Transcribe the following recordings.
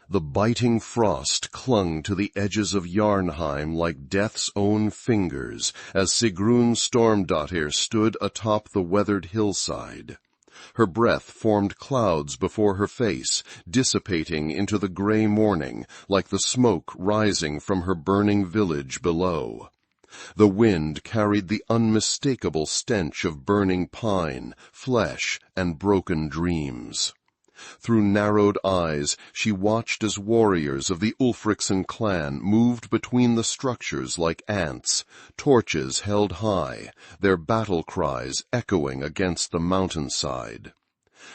The biting frost clung to the edges of Jarnheim like death's own fingers as Sigrún Stormdóttir stood atop the weathered hillside. Her breath formed clouds before her face, dissipating into the grey morning like the smoke rising from her burning village below. The wind carried the unmistakable stench of burning pine, flesh, and broken dreams. Through narrowed eyes, she watched as warriors of the Ulfricsson clan moved between the structures like ants, torches held high, their battle cries echoing against the mountainside.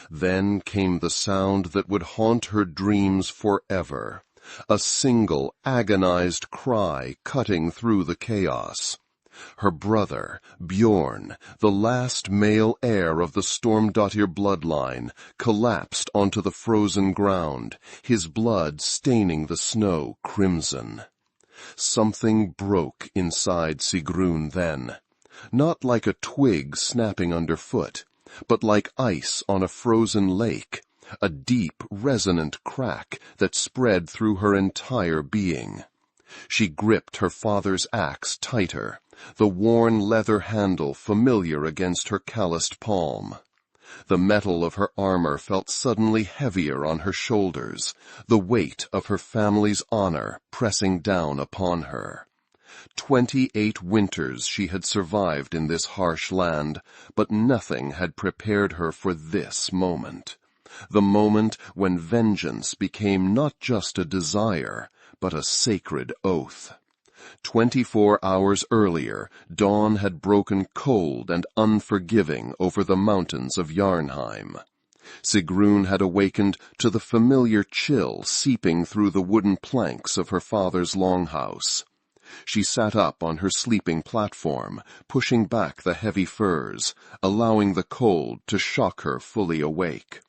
Then came the sound that would haunt her dreams forever, a single agonized cry cutting through the chaos. Her brother, Bjorn, the last male heir of the Stormdóttir bloodline, collapsed onto the frozen ground, his blood staining the snow crimson. Something broke inside Sigrún then, not like a twig snapping underfoot, but like ice on a frozen lake, a deep, resonant crack that spread through her entire being. She gripped her father's axe tighter, the worn leather handle familiar against her calloused palm. The metal of her armor felt suddenly heavier on her shoulders, the weight of her family's honor pressing down upon her. 28 winters she had survived in this harsh land, but nothing had prepared her for this moment. The moment when vengeance became not just a desire, but a sacred oath. 24 hours earlier, dawn had broken cold and unforgiving over the mountains of Jarnheim. Sigrún had awakened to the familiar chill seeping through the wooden planks of her father's longhouse. She sat up on her sleeping platform, pushing back the heavy furs, allowing the cold to shock her fully awake.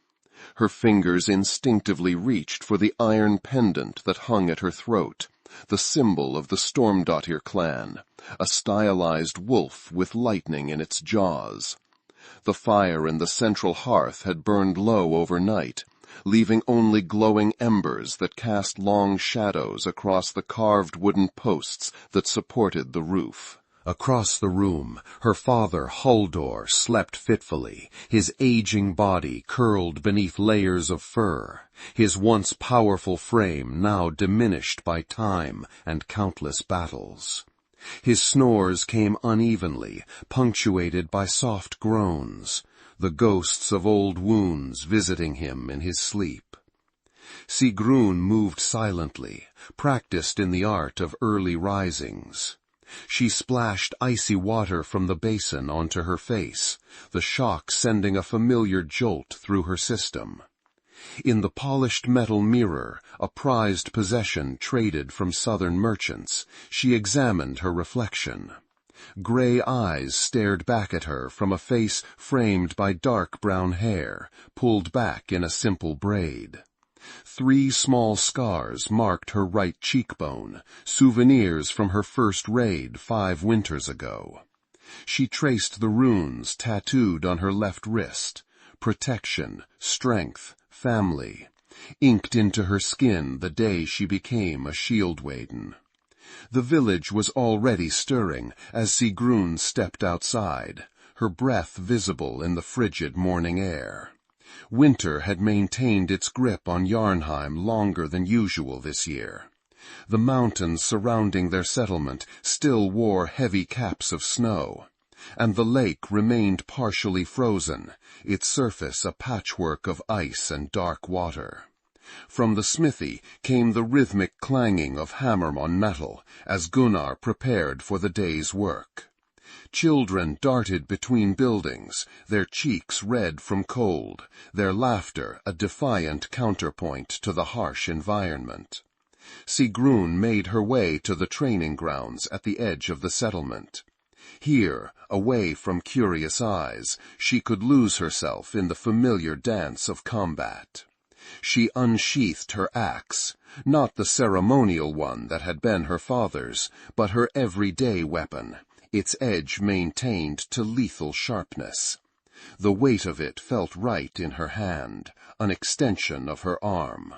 Her fingers instinctively reached for the iron pendant that hung at her throat, the symbol of the Stormdóttir clan, a stylized wolf with lightning in its jaws. The fire in the central hearth had burned low overnight, leaving only glowing embers that cast long shadows across the carved wooden posts that supported the roof. Across the room, her father Halldor slept fitfully, his aging body curled beneath layers of fur, his once powerful frame now diminished by time and countless battles. His snores came unevenly, punctuated by soft groans, the ghosts of old wounds visiting him in his sleep. Sigrún moved silently, practiced in the art of early risings. She splashed icy water from the basin onto her face, the shock sending a familiar jolt through her system. In the polished metal mirror, a prized possession traded from southern merchants, she examined her reflection. Gray eyes stared back at her from a face framed by dark brown hair, pulled back in a simple braid. 3 small scars marked her right cheekbone, souvenirs from her first raid 5 winters ago. She traced the runes tattooed on her left wrist: protection, strength, family, inked into her skin the day she became a Shieldmaiden. The village was already stirring as Sigrún stepped outside, her breath visible in the frigid morning air. Winter had maintained its grip on Jarnheim longer than usual this year. The mountains surrounding their settlement still wore heavy caps of snow, and the lake remained partially frozen, its surface a patchwork of ice and dark water. From the smithy came the rhythmic clanging of hammer on metal as Gunnar prepared for the day's work. Children darted between buildings, their cheeks red from cold, their laughter a defiant counterpoint to the harsh environment. Sigrún made her way to the training grounds at the edge of the settlement. Here, away from curious eyes, she could lose herself in the familiar dance of combat. She unsheathed her axe, not the ceremonial one that had been her father's, but her everyday weapon, its edge maintained to lethal sharpness. The weight of it felt right in her hand, an extension of her arm.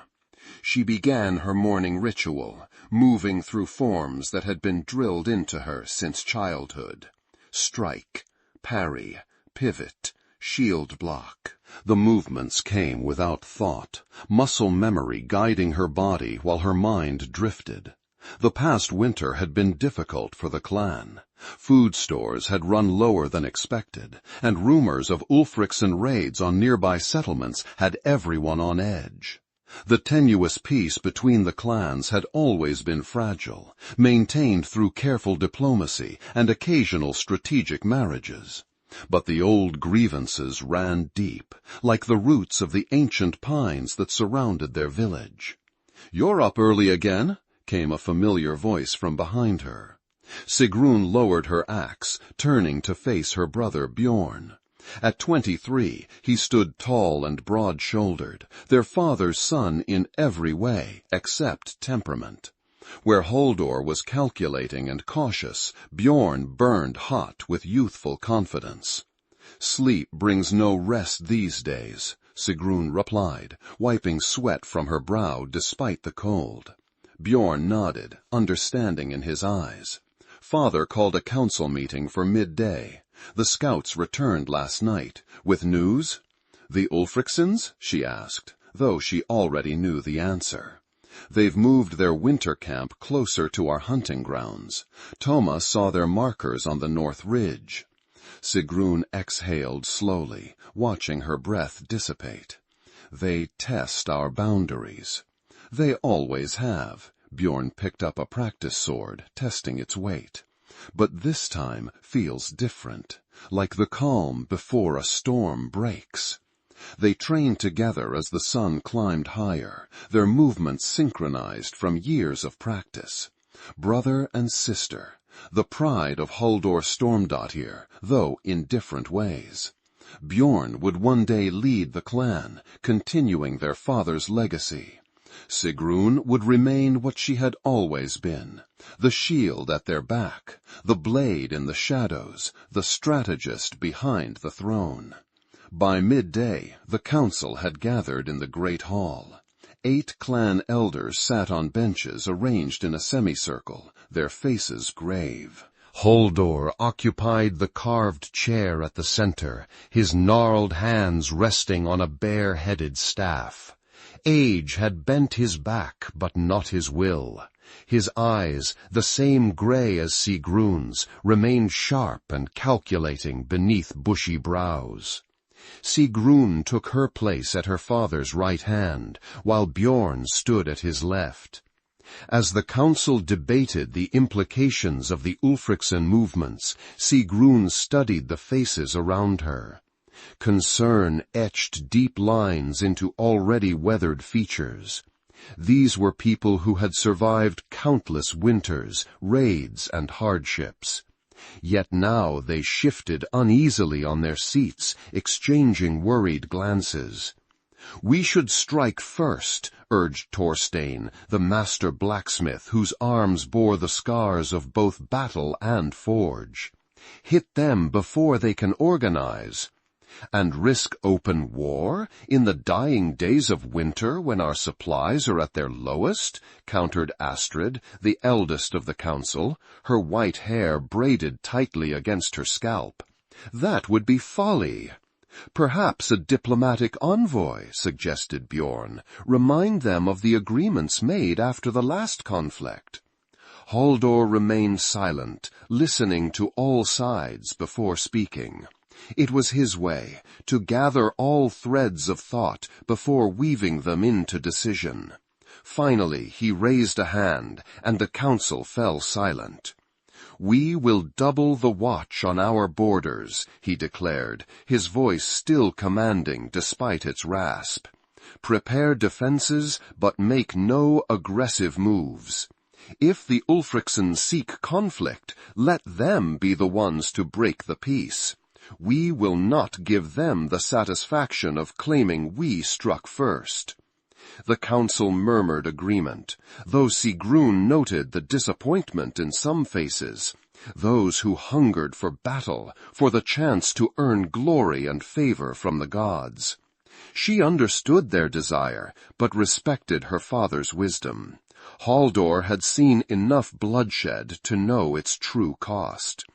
She began her morning ritual, moving through forms that had been drilled into her since childhood. Strike, parry, pivot, shield block. The movements came without thought, muscle memory guiding her body while her mind drifted. The past winter had been difficult for the clan. Food stores had run lower than expected, and rumors of Ulfricson raids on nearby settlements had everyone on edge. The tenuous peace between the clans had always been fragile, maintained through careful diplomacy and occasional strategic marriages. But the old grievances ran deep, like the roots of the ancient pines that surrounded their village. "You're up early again," came a familiar voice from behind her. Sigrún lowered her axe, turning to face her brother Bjorn. At 23, he stood tall and broad-shouldered, their father's son in every way except temperament. Where Halldór was calculating and cautious, Bjorn burned hot with youthful confidence. "Sleep brings no rest these days," Sigrún replied, wiping sweat from her brow despite the cold. Bjorn nodded, understanding in his eyes. Father called a council meeting for midday. The scouts returned last night. With news? "The Ulfricsons?" she asked, though she already knew the answer. "They've moved their winter camp closer to our hunting grounds. Toma saw their markers on the north ridge." Sigrún exhaled slowly, watching her breath dissipate. "They test our boundaries." "They always have." Bjorn picked up a practice sword, testing its weight. "But this time feels different, like the calm before a storm breaks." They trained together as the sun climbed higher, their movements synchronized from years of practice. Brother and sister, the pride of Halldór Stormdóttir, though in different ways. Bjorn would one day lead the clan, continuing their father's legacy. Sigrún would remain what she had always been, the shield at their back, the blade in the shadows, the strategist behind the throne. By midday, the council had gathered in the great hall. 8 clan elders sat on benches arranged in a semicircle, their faces grave. Halldór occupied the carved chair at the center, his gnarled hands resting on a bare-headed staff. Age had bent his back, but not his will. His eyes, the same gray as Sigrún's, remained sharp and calculating beneath bushy brows. Sigrún took her place at her father's right hand, while Bjorn stood at his left. As the council debated the implications of the Ulfricsson movements, Sigrún studied the faces around her. Concern etched deep lines into already weathered features. These were people who had survived countless winters, raids, and hardships. Yet now they shifted uneasily on their seats, exchanging worried glances. "We should strike first," urged Thorstein, the master blacksmith whose arms bore the scars of both battle and forge. "Hit them before they can organize." "And risk open war in the dying days of winter when our supplies are at their lowest?" countered Astrid, the eldest of the council, her white hair braided tightly against her scalp. "That would be folly." "Perhaps a diplomatic envoy," suggested Bjorn. "Remind them of the agreements made after the last conflict." Halldór remained silent, listening to all sides before speaking. It was his way, to gather all threads of thought before weaving them into decision. Finally, he raised a hand, and the council fell silent. "We will double the watch on our borders," he declared, his voice still commanding despite its rasp. "Prepare defenses, but make no aggressive moves. If the Ulfricsons seek conflict, let them be the ones to break the peace. We will not give them the satisfaction of claiming we struck first." The council murmured agreement, though Sigrún noted the disappointment in some faces, those who hungered for battle, for the chance to earn glory and favor from the gods. She understood their desire, but respected her father's wisdom. Halldór had seen enough bloodshed to know its true cost.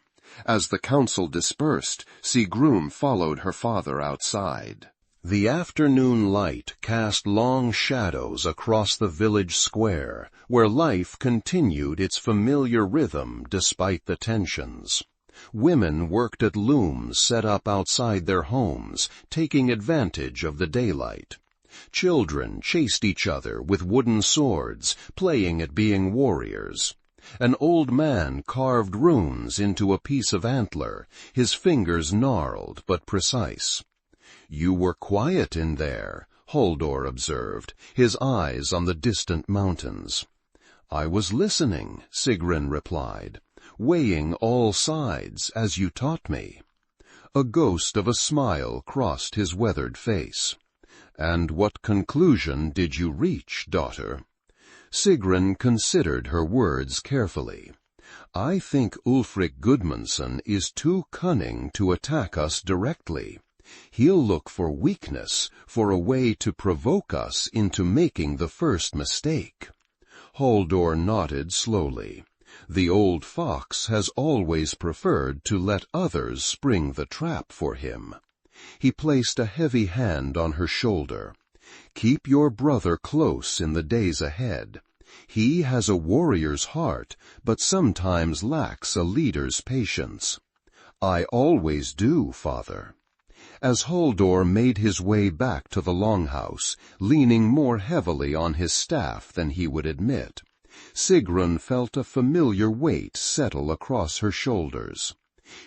As the council dispersed, Sigrún followed her father outside. The afternoon light cast long shadows across the village square, where life continued its familiar rhythm despite the tensions. Women worked at looms set up outside their homes, taking advantage of the daylight. Children chased each other with wooden swords, playing at being warriors. An old man carved runes into a piece of antler, his fingers gnarled but precise. "You were quiet in there," Halldór observed, his eyes on the distant mountains. "I was listening," Sigrún replied, "weighing all sides as you taught me." A ghost of a smile crossed his weathered face. "And what conclusion did you reach, daughter?" Sigrún considered her words carefully. "I think Ulfric Gudmundsson is too cunning to attack us directly. He'll look for weakness, for a way to provoke us into making the first mistake." Halldór nodded slowly. "The old fox has always preferred to let others spring the trap for him." He placed a heavy hand on her shoulder. "Keep your brother close in the days ahead. He has a warrior's heart, but sometimes lacks a leader's patience." "I always do, father." As Halldór made his way back to the longhouse, leaning more heavily on his staff than he would admit, Sigrún felt a familiar weight settle across her shoulders.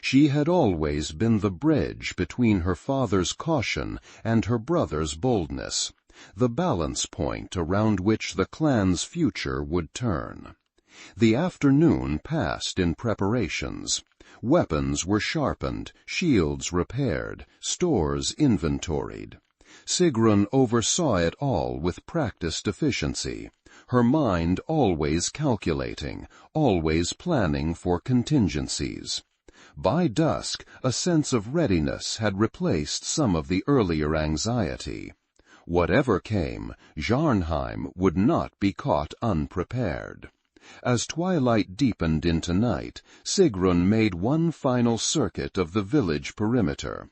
She had always been the bridge between her father's caution and her brother's boldness, the balance point around which the clan's future would turn. The afternoon passed in preparations. Weapons were sharpened, shields repaired, stores inventoried. Sigrún oversaw it all with practiced efficiency, her mind always calculating, always planning for contingencies. By dusk, a sense of readiness had replaced some of the earlier anxiety. Whatever came, Jarnheim would not be caught unprepared. As twilight deepened into night, Sigrún made one final circuit of the village perimeter.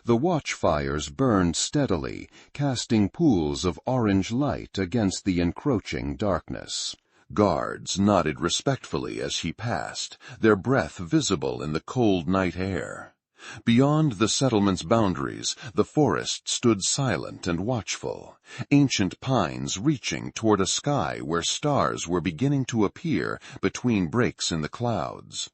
The watchfires burned steadily, casting pools of orange light against the encroaching darkness. Guards nodded respectfully as she passed, their breath visible in the cold night air. Beyond the settlement's boundaries, the forest stood silent and watchful, ancient pines reaching toward a sky where stars were beginning to appear between breaks in the clouds.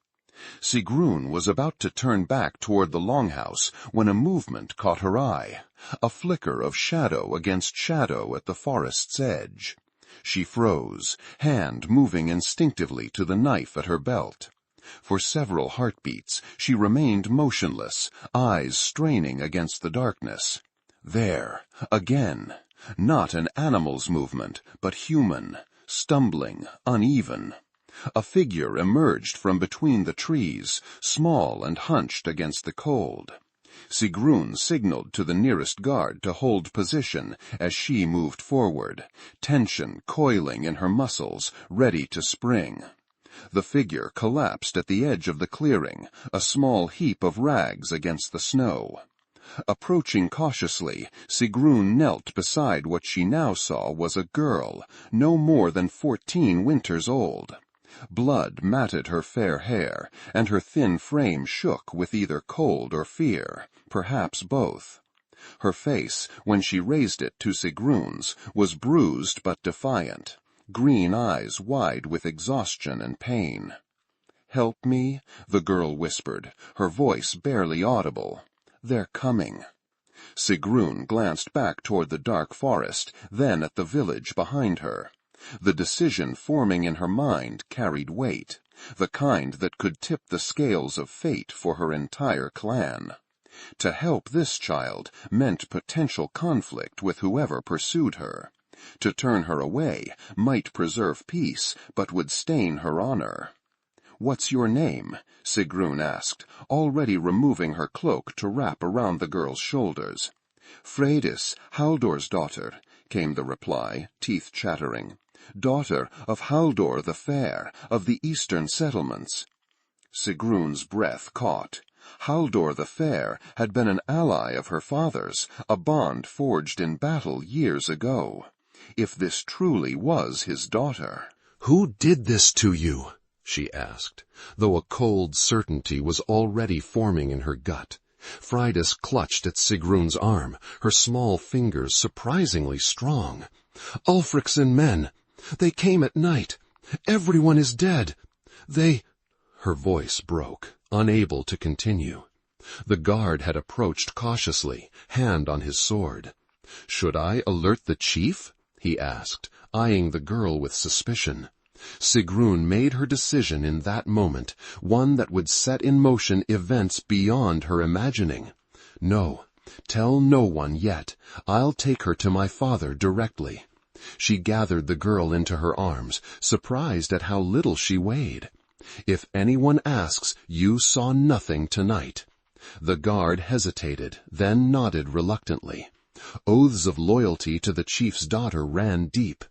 Sigrún was about to turn back toward the longhouse when a movement caught her eye, a flicker of shadow against shadow at the forest's edge. She froze, hand moving instinctively to the knife at her belt. For several heartbeats, she remained motionless, eyes straining against the darkness. There, again, not an animal's movement, but human, stumbling, uneven. A figure emerged from between the trees, small and hunched against the cold. Sigrún signaled to the nearest guard to hold position as she moved forward, tension coiling in her muscles, ready to spring. The figure collapsed at the edge of the clearing, a small heap of rags against the snow. Approaching cautiously, Sigrún knelt beside what she now saw was a girl, no more than 14 winters old. Blood matted her fair hair, and her thin frame shook with either cold or fear, perhaps both. Her face, when she raised it to Sigrún's, was bruised but defiant, green eyes wide with exhaustion and pain. "Help me," the girl whispered, her voice barely audible. "They're coming." Sigrún glanced back toward the dark forest, then at the village behind her. The decision forming in her mind carried weight, the kind that could tip the scales of fate for her entire clan. To help this child meant potential conflict with whoever pursued her. To turn her away might preserve peace, but would stain her honor. "What's your name?" Sigrún asked, already removing her cloak to wrap around the girl's shoulders. "Freydis, Haldor's daughter," came the reply, teeth chattering. "Daughter of Haldor the Fair, of the eastern settlements." Sigrún's breath caught. Haldor the Fair had been an ally of her father's, a bond forged in battle years ago. If this truly was his daughter— "Who did this to you?" she asked, though a cold certainty was already forming in her gut. Freydis clutched at Sigrún's arm, her small fingers surprisingly strong. "Ulfric's men. They came at night. Everyone is dead. They—" Her voice broke, unable to continue. The guard had approached cautiously, hand on his sword. "Should I alert the chief?" he asked, eyeing the girl with suspicion. Sigrún made her decision in that moment, one that would set in motion events beyond her imagining. "No, tell no one yet. I'll take her to my father directly." She gathered the girl into her arms, surprised at how little she weighed. "If anyone asks, you saw nothing tonight." The guard hesitated, then nodded reluctantly. Oaths of loyalty to the chief's daughter ran deep.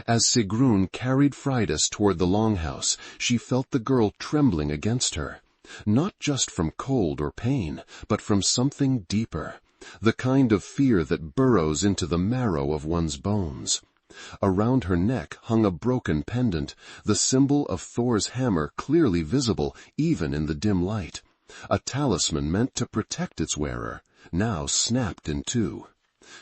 As Sigrún carried Freydis toward the longhouse, she felt the girl trembling against her, not just from cold or pain, but from something deeper, the kind of fear that burrows into the marrow of one's bones. Around her neck hung a broken pendant, the symbol of Thor's hammer clearly visible even in the dim light. A talisman meant to protect its wearer, now snapped in two.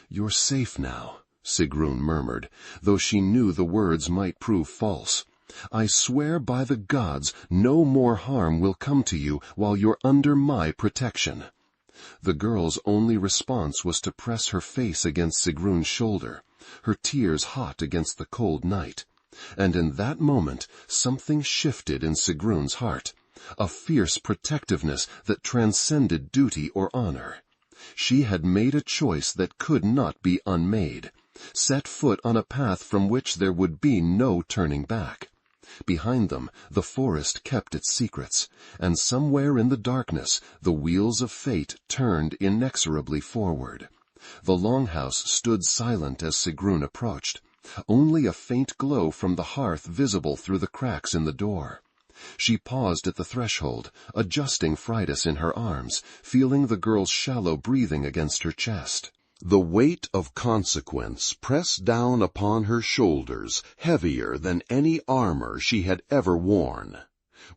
"You're safe now," Sigrún murmured, though she knew the words might prove false. "I swear by the gods no more harm will come to you while you're under my protection." The girl's only response was to press her face against Sigrún's shoulder, her tears hot against the cold night. And in that moment something shifted in Sigrún's heart, a fierce protectiveness that transcended duty or honor. She had made a choice that could not be unmade, set foot on a path from which there would be no turning back. Behind them, the forest kept its secrets, and somewhere in the darkness, the wheels of fate turned inexorably forward. The longhouse stood silent as Sigrún approached, only a faint glow from the hearth visible through the cracks in the door. She paused at the threshold, adjusting Freydis in her arms, feeling the girl's shallow breathing against her chest. The weight of consequence pressed down upon her shoulders, heavier than any armor she had ever worn.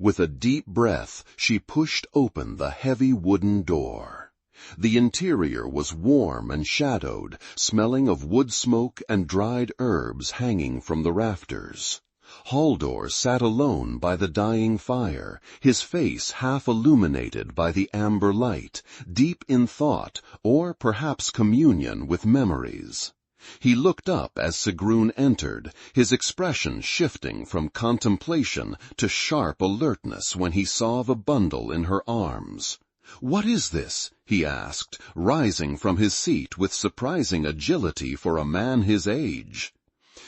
With a deep breath, she pushed open the heavy wooden door. The interior was warm and shadowed, smelling of wood smoke and dried herbs hanging from the rafters. Haldor sat alone by the dying fire, his face half illuminated by the amber light, deep in thought or perhaps communion with memories. He looked up as Sigrún entered, his expression shifting from contemplation to sharp alertness when he saw the bundle in her arms. "What is this?" he asked, rising from his seat with surprising agility for a man his age.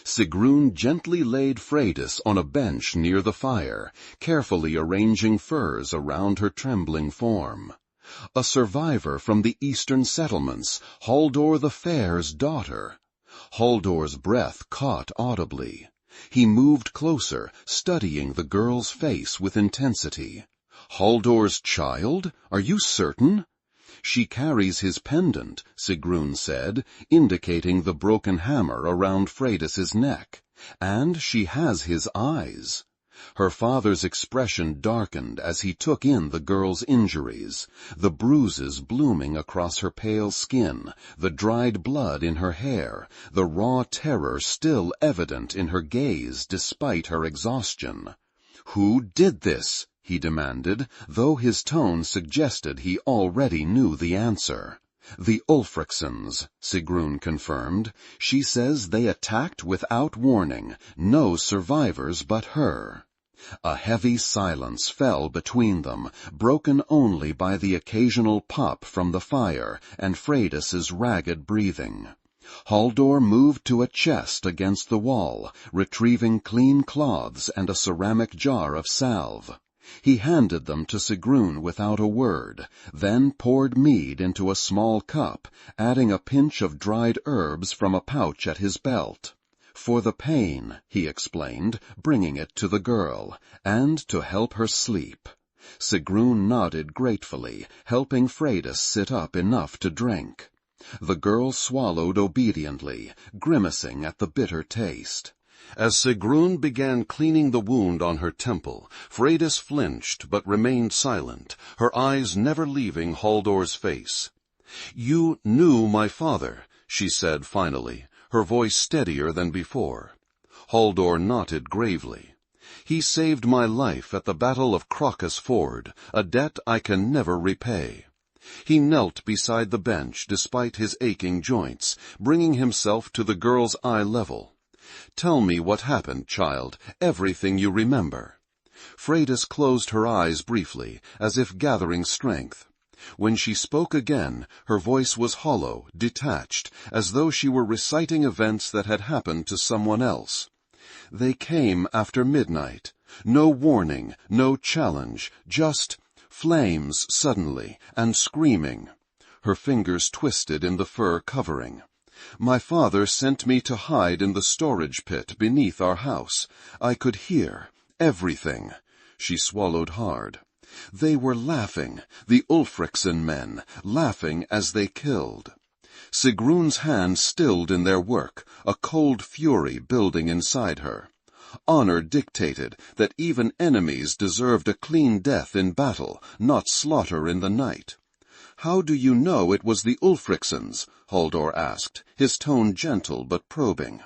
Sigrún gently laid Freydis on a bench near the fire, carefully arranging furs around her trembling form. A survivor from the eastern settlements, Haldor the Fair's daughter. Haldor's breath caught audibly. He moved closer, studying the girl's face with intensity. "Haldor's child? Are you certain?" "She carries his pendant," Sigrún said, indicating the broken hammer around Freydis's neck. "And she has his eyes." Her father's expression darkened as he took in the girl's injuries, the bruises blooming across her pale skin, the dried blood in her hair, the raw terror still evident in her gaze despite her exhaustion. "Who did this?" he demanded, though his tone suggested he already knew the answer. "The Ulfricsons," Sigrún confirmed. "She says they attacked without warning, no survivors but her." A heavy silence fell between them, broken only by the occasional pop from the fire and Freydis's ragged breathing. Haldor moved to a chest against the wall, retrieving clean cloths and a ceramic jar of salve. He handed them to Sigrún without a word, then poured mead into a small cup, adding a pinch of dried herbs from a pouch at his belt. For the pain, he explained, bringing it to the girl, and to help her sleep. Sigrún nodded gratefully, helping Freydis sit up enough to drink. The girl swallowed obediently, grimacing at the bitter taste. As Sigrún began cleaning the wound on her temple, Freydis flinched but remained silent, her eyes never leaving Haldor's face. "You knew my father," she said finally, her voice steadier than before. Haldor nodded gravely. "He saved my life at the Battle of Crocus Ford, a debt I can never repay." He knelt beside the bench despite his aching joints, bringing himself to the girl's eye level. "Tell me what happened, child, everything you remember." Freydis closed her eyes briefly, as if gathering strength. When she spoke again, her voice was hollow, detached, as though she were reciting events that had happened to someone else. "They came after midnight. No warning, no challenge, just flames suddenly, and screaming." Her fingers twisted in the fur covering. "My father sent me to hide in the storage pit beneath our house. I could hear everything." She swallowed hard. "They were laughing, the Ulfricson men, laughing as they killed." Sigrún's hands stilled in their work, a cold fury building inside her. Honor dictated that even enemies deserved a clean death in battle, not slaughter in the night. "How do you know it was the Ulfricsons?" Haldor asked, his tone gentle but probing.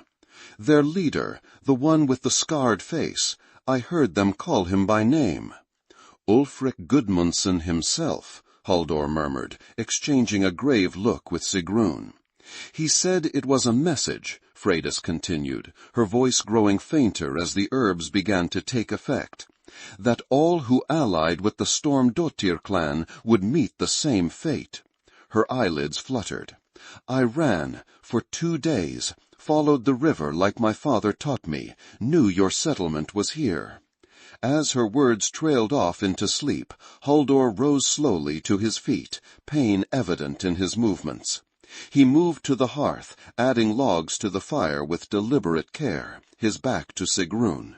"Their leader, the one with the scarred face, I heard them call him by name." "Ulfric Gudmundsson himself," Haldor murmured, exchanging a grave look with Sigrún. "He said it was a message," Freydis continued, her voice growing fainter as the herbs began to take effect, "that all who allied with the Stormdóttir clan would meet the same fate." Her eyelids fluttered. "I ran for 2 days, followed the river like my father taught me, knew your settlement was here." As her words trailed off into sleep, Haldor rose slowly to his feet, pain evident in his movements. He moved to the hearth, adding logs to the fire with deliberate care, his back to Sigrún.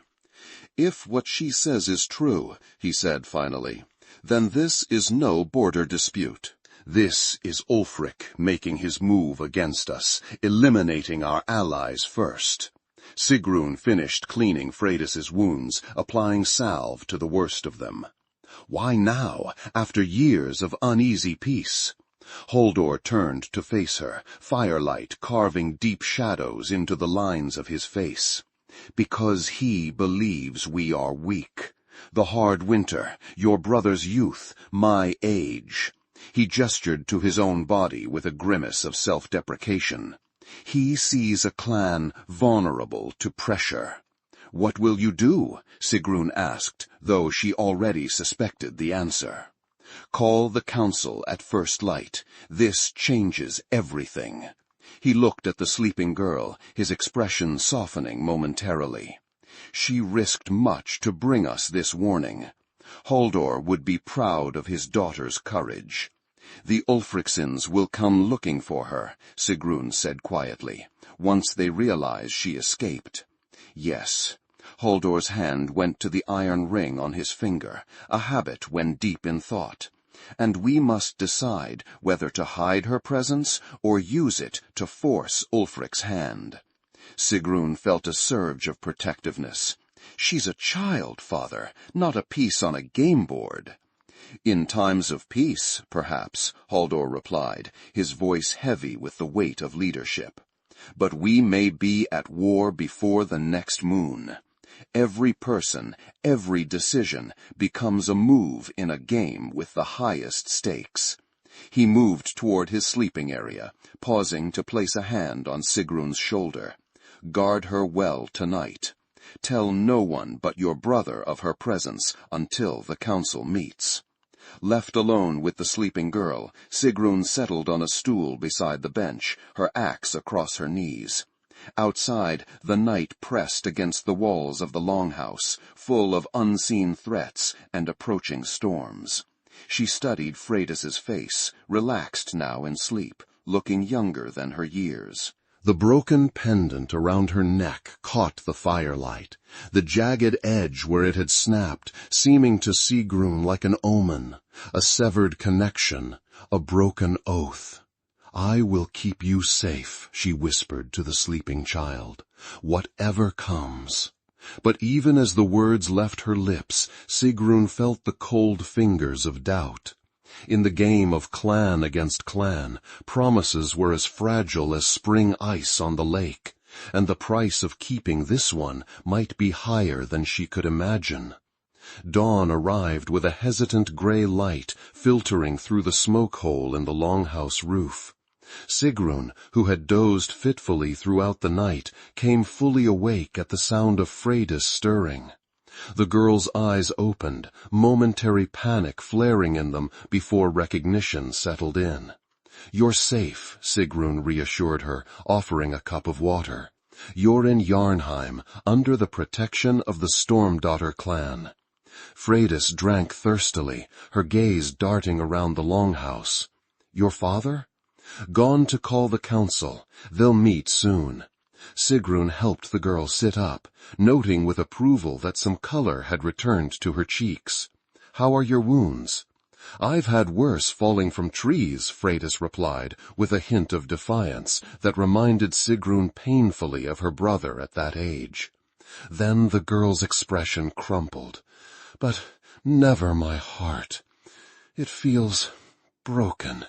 "If what she says is true," he said finally, "then this is no border dispute. This is Ulfric making his move against us, eliminating our allies first." Sigrún finished cleaning Freydis's wounds, applying salve to the worst of them. "Why now, after years of uneasy peace?" Haldor turned to face her, firelight carving deep shadows into the lines of his face. "Because he believes we are weak. The hard winter, your brother's youth, my age." He gestured to his own body with a grimace of self-deprecation. "He sees a clan vulnerable to pressure." "What will you do?" Sigrún asked, though she already suspected the answer. "Call the council at first light. This changes everything." He looked at the sleeping girl, his expression softening momentarily. "She risked much to bring us this warning. Haldor would be proud of his daughter's courage." "The Ulfricsons will come looking for her," Sigrún said quietly, "once they realize she escaped." "Yes." Haldor's hand went to the iron ring on his finger, a habit when deep in thought. "And we must decide whether to hide her presence or use it to force Ulfric's hand." Sigrún felt a surge of protectiveness. "She's a child, father, not a piece on a game board." "In times of peace, perhaps," Haldor replied, his voice heavy with the weight of leadership. "But we may be at war before the next moon. Every person, every decision becomes a move in a game with the highest stakes." He moved toward his sleeping area, pausing to place a hand on Sigrún's shoulder. "Guard her well tonight. Tell no one but your brother of her presence until the council meets." Left alone with the sleeping girl, Sigrún settled on a stool beside the bench, her axe across her knees. Outside, the night pressed against the walls of the longhouse, full of unseen threats and approaching storms. She studied Freydis's face, relaxed now in sleep, looking younger than her years. The broken pendant around her neck caught the firelight, the jagged edge where it had snapped, seeming to Sigrún like an omen, a severed connection, a broken oath. "I will keep you safe," she whispered to the sleeping child, "whatever comes." But even as the words left her lips, Sigrún felt the cold fingers of doubt. In the game of clan against clan, promises were as fragile as spring ice on the lake, and the price of keeping this one might be higher than she could imagine. Dawn arrived with a hesitant gray light filtering through the smoke hole in the longhouse roof. Sigrún, who had dozed fitfully throughout the night, came fully awake at the sound of Freydis stirring. The girl's eyes opened, momentary panic flaring in them before recognition settled in. "You're safe," Sigrún reassured her, offering a cup of water. "You're in Jarnheim, under the protection of the Stormdóttir clan." Freydis drank thirstily, her gaze darting around the longhouse. "Your father?" "Gone to call the council. They'll meet soon." Sigrún helped the girl sit up, noting with approval that some color had returned to her cheeks. "How are your wounds?" "I've had worse falling from trees," Freydis replied, with a hint of defiance that reminded Sigrún painfully of her brother at that age. Then the girl's expression crumpled. "But never my heart. It feels broken."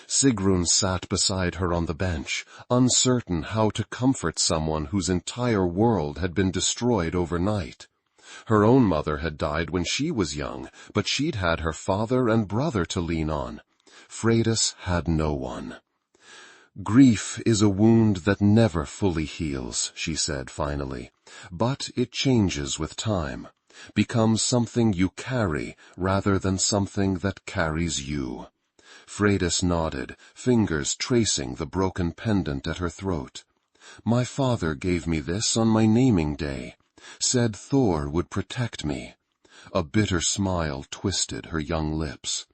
Sigrún sat beside her on the bench, uncertain how to comfort someone whose entire world had been destroyed overnight. Her own mother had died when she was young, but she'd had her father and brother to lean on. Freydis had no one. "Grief is a wound that never fully heals," she said finally, "but it changes with time, becomes something you carry rather than something that carries you." Freydis nodded, fingers tracing the broken pendant at her throat. "My father gave me this on my naming day. Said Thor would protect me." A bitter smile twisted her young lips.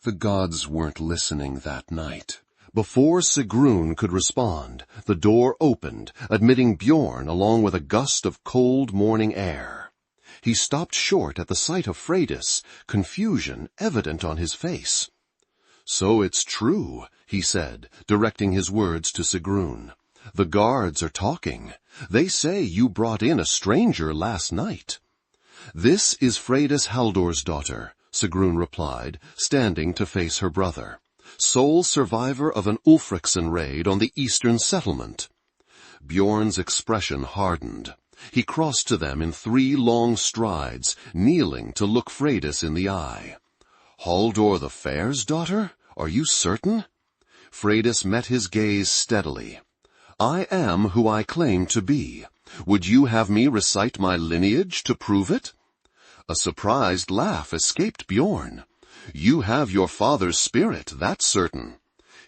The gods weren't listening that night. Before Sigrún could respond, the door opened, admitting Bjorn along with a gust of cold morning air. He stopped short at the sight of Freydis, confusion evident on his face. "So it's true," he said, directing his words to Sigrún. "The guards are talking. They say you brought in a stranger last night." "This is Freydis Halldórsdóttir," Sigrún replied, standing to face her brother. "Sole survivor of an Ulfricsson raid on the eastern settlement." Bjorn's expression hardened. He crossed to them in 3 long strides, kneeling to look Freydis in the eye. "Halldór the Fair's daughter? Are you certain?" Freydis met his gaze steadily. "I am who I claim to be. Would you have me recite my lineage to prove it?" A surprised laugh escaped Bjorn. "You have your father's spirit, that's certain."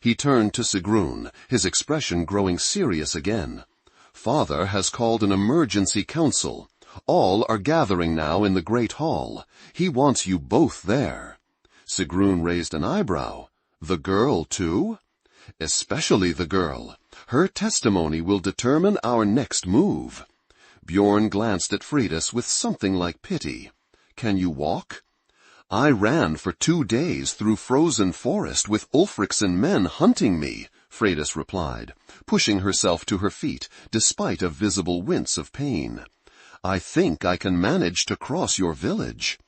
He turned to Sigrún, his expression growing serious again. "Father has called an emergency council. All are gathering now in the great hall. He wants you both there." Sigrún raised an eyebrow. "The girl, too?" "Especially the girl. Her testimony will determine our next move." Bjorn glanced at Freydis with something like pity. "Can you walk?" "I ran for 2 days through frozen forest with Ulfricsson men hunting me," Freydis replied, pushing herself to her feet despite a visible wince of pain. "I think I can manage to cross your village."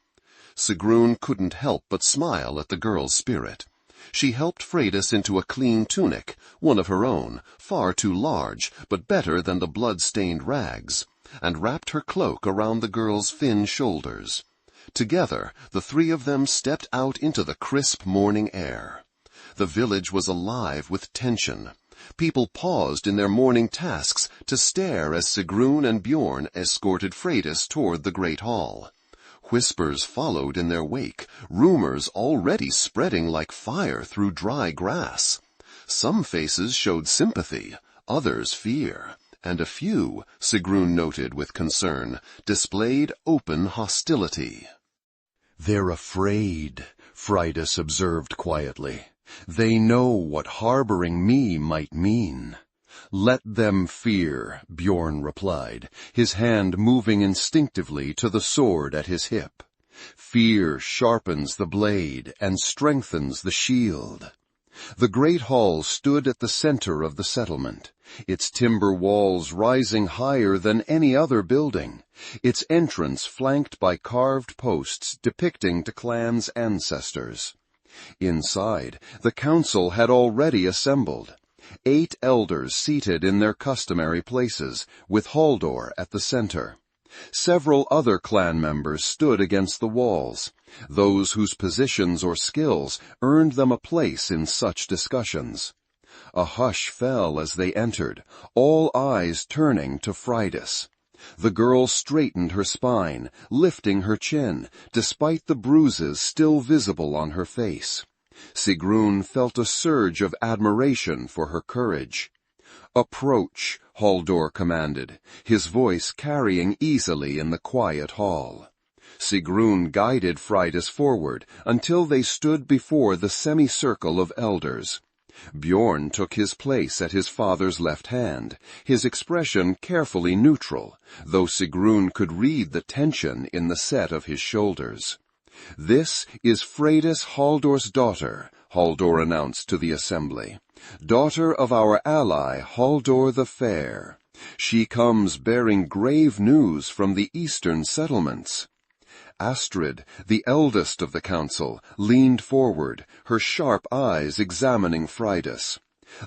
Sigrún couldn't help but smile at the girl's spirit. She helped Freydis into a clean tunic, one of her own, far too large, but better than the blood-stained rags, and wrapped her cloak around the girl's thin shoulders. Together, the 3 of them stepped out into the crisp morning air. The village was alive with tension. People paused in their morning tasks to stare as Sigrún and Bjorn escorted Freydis toward the great hall. Whispers followed in their wake, rumors already spreading like fire through dry grass. Some faces showed sympathy, others fear, and a few, Sigrún noted with concern, displayed open hostility. "They're afraid," Freydis observed quietly. "They know what harboring me might mean." "Let them fear," Bjorn replied, his hand moving instinctively to the sword at his hip. "Fear sharpens the blade and strengthens the shield." The great hall stood at the center of the settlement, its timber walls rising higher than any other building, its entrance flanked by carved posts depicting the clan's ancestors. Inside, the council had already assembled. 8 elders seated in their customary places, with Halldór at the center. Several other clan members stood against the walls, those whose positions or skills earned them a place in such discussions. A hush fell as they entered, all eyes turning to Freydis. The girl straightened her spine, lifting her chin, despite the bruises still visible on her face. Sigrún felt a surge of admiration for her courage. "Approach," Halldór commanded, his voice carrying easily in the quiet hall. Sigrún guided Freydis forward until they stood before the semicircle of elders. Bjorn took his place at his father's left hand, his expression carefully neutral, though Sigrún could read the tension in the set of his shoulders. "This is Freydis Halldór's daughter," Halldór announced to the assembly. "Daughter of our ally Halldór the Fair. She comes bearing grave news from the eastern settlements." Astrid, the eldest of the council, leaned forward, her sharp eyes examining Freydis.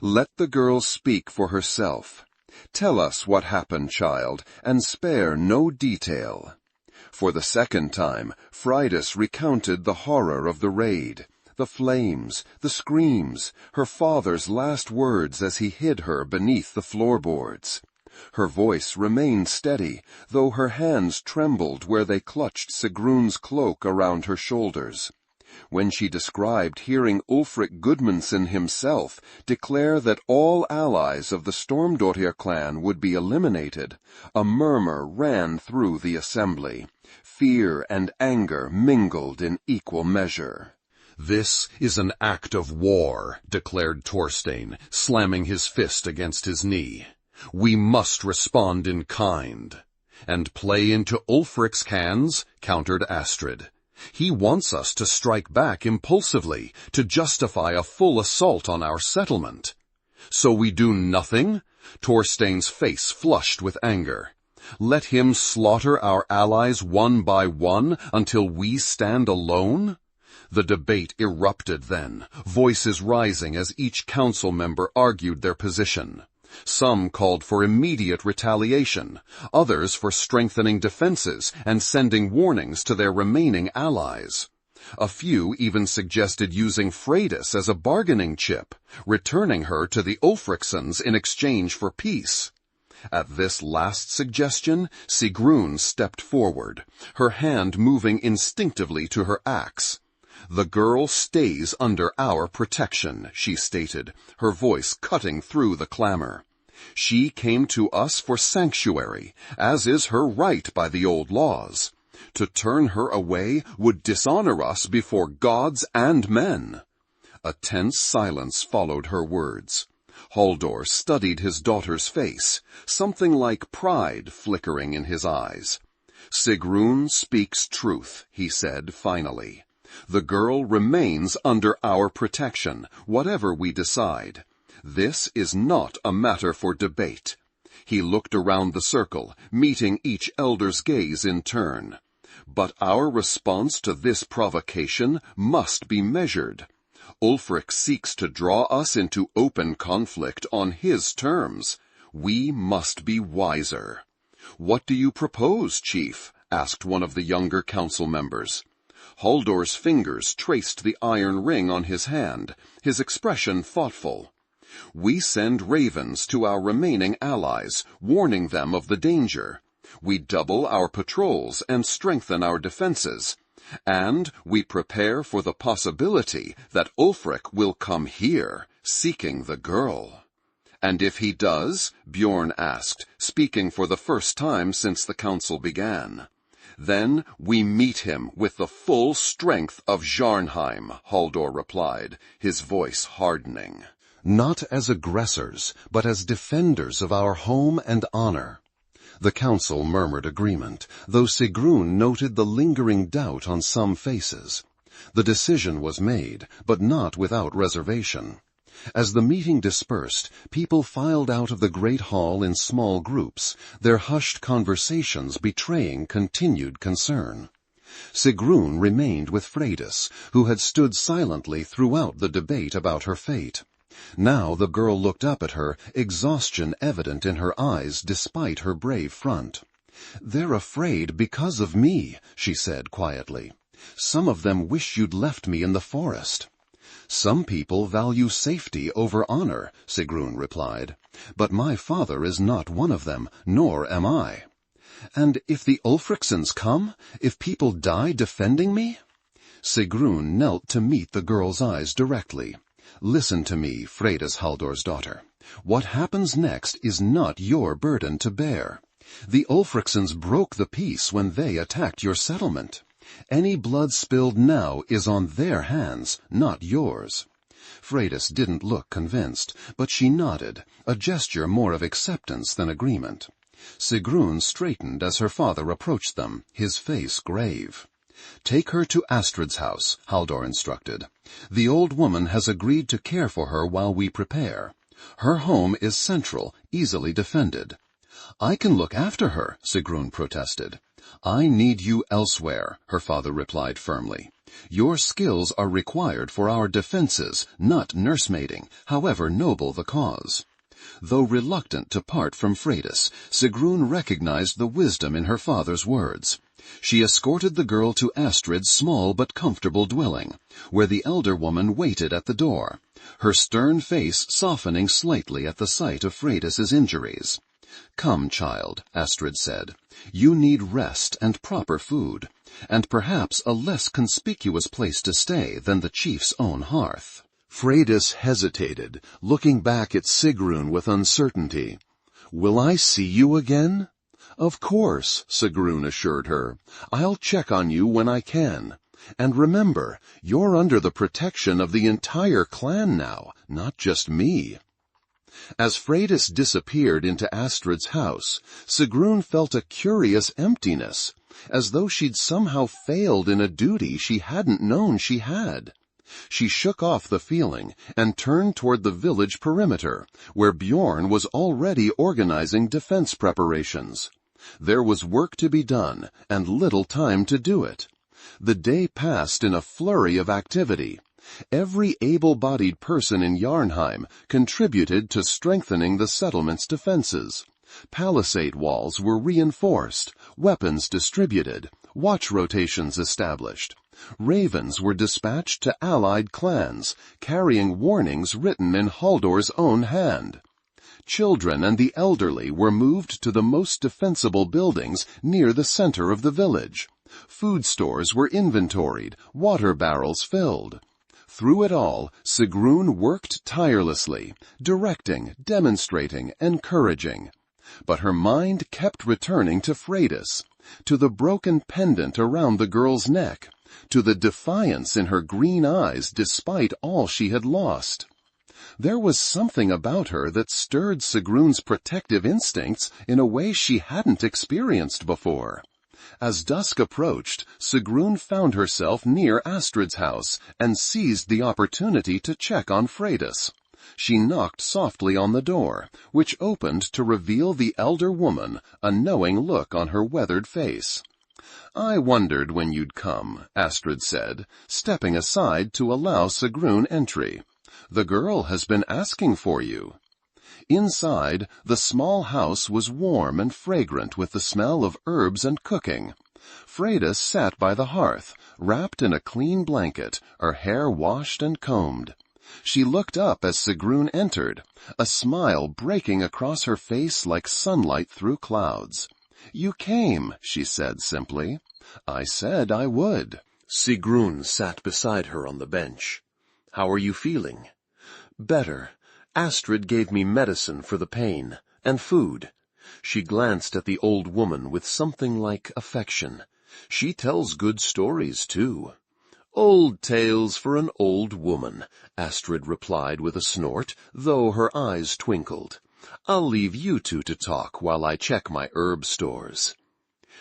"Let the girl speak for herself. Tell us what happened, child, and spare no detail." For the second time, Freydis recounted the horror of the raid, the flames, the screams, her father's last words as he hid her beneath the floorboards. Her voice remained steady, though her hands trembled where they clutched Sigrún's cloak around her shoulders. When she described hearing Ulfric Gudmundsson himself declare that all allies of the Stormdóttir clan would be eliminated, a murmur ran through the assembly. Fear and anger mingled in equal measure. "This is an act of war," declared Thorstein, slamming his fist against his knee. "We must respond in kind." "And play into Ulfric's hands," countered Astrid. "He wants us to strike back impulsively, to justify a full assault on our settlement." "So we do nothing?" Thorstein's face flushed with anger. "Let him slaughter our allies one by one until we stand alone?" The debate erupted then, voices rising as each council member argued their position. Some called for immediate retaliation, others for strengthening defenses and sending warnings to their remaining allies. A few even suggested using Freydis as a bargaining chip, returning her to the Ulfricsons in exchange for peace. At this last suggestion, Sigrún stepped forward, her hand moving instinctively to her axe. "The girl stays under our protection," she stated, her voice cutting through the clamor. "She came to us for sanctuary, as is her right by the old laws. To turn her away would dishonor us before gods and men." A tense silence followed her words. Halldór studied his daughter's face, something like pride flickering in his eyes. "Sigrún speaks truth," he said finally. "The girl remains under our protection, whatever we decide. This is not a matter for debate." He looked around the circle, meeting each elder's gaze in turn. "But our response to this provocation must be measured. Ulfric seeks to draw us into open conflict on his terms. We must be wiser." "What do you propose, Chief?" asked one of the younger council members. Halldór's fingers traced the iron ring on his hand, his expression thoughtful. "We send ravens to our remaining allies, warning them of the danger. We double our patrols and strengthen our defenses. And we prepare for the possibility that Ulfric will come here, seeking the girl." And if he does? Bjorn asked, speaking for the first time since the council began. Then we meet him with the full strength of Jarnheim, Haldor replied, his voice hardening. Not as aggressors, but as defenders of our home and honor. The council murmured agreement, though Sigrún noted the lingering doubt on some faces. The decision was made, but not without reservation. As the meeting dispersed, people filed out of the great hall in small groups, their hushed conversations betraying continued concern. Sigrún remained with Freydis, who had stood silently throughout the debate about her fate. Now the girl looked up at her, exhaustion evident in her eyes despite her brave front. "They're afraid because of me," she said quietly. "Some of them wish you'd left me in the forest." "Some people value safety over honor," Sigrún replied. "But my father is not one of them, nor am I." "And if the Ulfricsons come? If people die defending me?" Sigrún knelt to meet the girl's eyes directly. "Listen to me, Freydis Haldor's daughter. What happens next is not your burden to bear. The Ulfricsons broke the peace when they attacked your settlement. Any blood spilled now is on their hands, not yours." Freydis didn't look convinced, but she nodded, a gesture more of acceptance than agreement. Sigrún straightened as her father approached them, his face grave. "Take her to Astrid's house," Haldor instructed. "The old woman has agreed to care for her while we prepare. Her home is central, easily defended." "I can look after her," Sigrún protested. "I need you elsewhere," her father replied firmly. "Your skills are required for our defenses, not nursemaiding, however noble the cause." Though reluctant to part from Freydis, Sigrún recognized the wisdom in her father's words. She escorted the girl to Astrid's small but comfortable dwelling, where the elder woman waited at the door, her stern face softening slightly at the sight of Freydis's injuries. "Come, child," Astrid said. "You need rest and proper food, and perhaps a less conspicuous place to stay than the chief's own hearth." Freydis hesitated, looking back at Sigrún with uncertainty. "Will I see you again?" "Of course," Sigrún assured her. "I'll check on you when I can. And remember, you're under the protection of the entire clan now, not just me." As Freydis disappeared into Astrid's house, Sigrún felt a curious emptiness, as though she'd somehow failed in a duty she hadn't known she had. She shook off the feeling and turned toward the village perimeter, where Bjorn was already organizing defense preparations. There was work to be done, and little time to do it. The day passed in a flurry of activity. Every able-bodied person in Jarnheim contributed to strengthening the settlement's defenses. Palisade walls were reinforced, weapons distributed, watch rotations established. Ravens were dispatched to allied clans, carrying warnings written in Haldor's own hand. Children and the elderly were moved to the most defensible buildings near the center of the village. Food stores were inventoried, water barrels filled. Through it all, Sigrún worked tirelessly, directing, demonstrating, encouraging. But her mind kept returning to Freydis, to the broken pendant around the girl's neck, to the defiance in her green eyes despite all she had lost. There was something about her that stirred Sigrún's protective instincts in a way she hadn't experienced before. As dusk approached, Sigrún found herself near Astrid's house and seized the opportunity to check on Freydis. She knocked softly on the door, which opened to reveal the elder woman, a knowing look on her weathered face. "I wondered when you'd come," Astrid said, stepping aside to allow Sigrún entry. "The girl has been asking for you." Inside, the small house was warm and fragrant with the smell of herbs and cooking. Freydis sat by the hearth, wrapped in a clean blanket, her hair washed and combed. She looked up as Sigrún entered, a smile breaking across her face like sunlight through clouds. "You came," she said simply. "I said I would." Sigrún sat beside her on the bench. "How are you feeling?" "Better. Astrid gave me medicine for the pain, and food. She glanced at the old woman with something like affection. She tells good stories, too. Old tales for an old woman, Astrid replied with a snort, though her eyes twinkled. I'll leave you two to talk while I check my herb stores.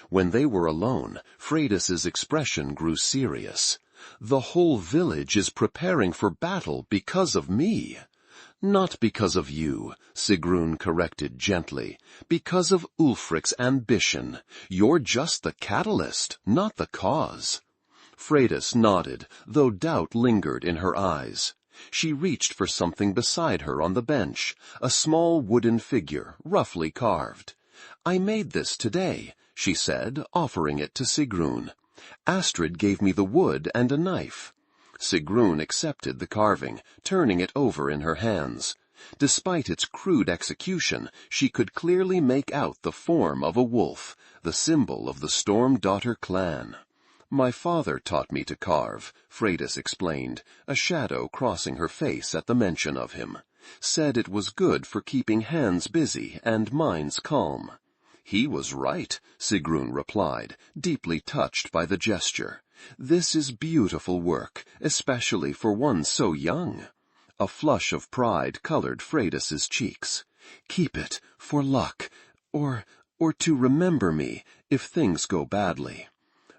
When they were alone, Freydis's expression grew serious. The whole village is preparing for battle because of me. Not because of you, Sigrún corrected gently. Because of Ulfric's ambition. You're just the catalyst, not the cause. Freydis nodded, though doubt lingered in her eyes. She reached for something beside her on the bench, a small wooden figure, roughly carved. I made this today, she said, offering it to Sigrún. Astrid gave me the wood and a knife. Sigrún accepted the carving, turning it over in her hands. Despite its crude execution, she could clearly make out the form of a wolf, the symbol of the Stormdóttir clan. My father taught me to carve, Freydis explained, a shadow crossing her face at the mention of him. Said it was good for keeping hands busy and minds calm. He was right, Sigrún replied, deeply touched by the gesture. This is beautiful work, especially for one so young. A flush of pride colored Freydis's cheeks. Keep it, for luck, or to remember me, if things go badly.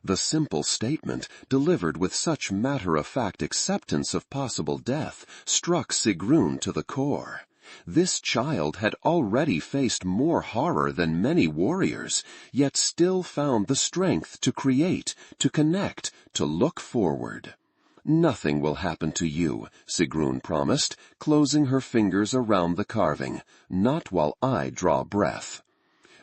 The simple statement, delivered with such matter-of-fact acceptance of possible death, struck Sigrún to the core. This child had already faced more horror than many warriors, yet still found the strength to create, to connect, to look forward. Nothing will happen to you, Sigrún promised, closing her fingers around the carving, not while I draw breath.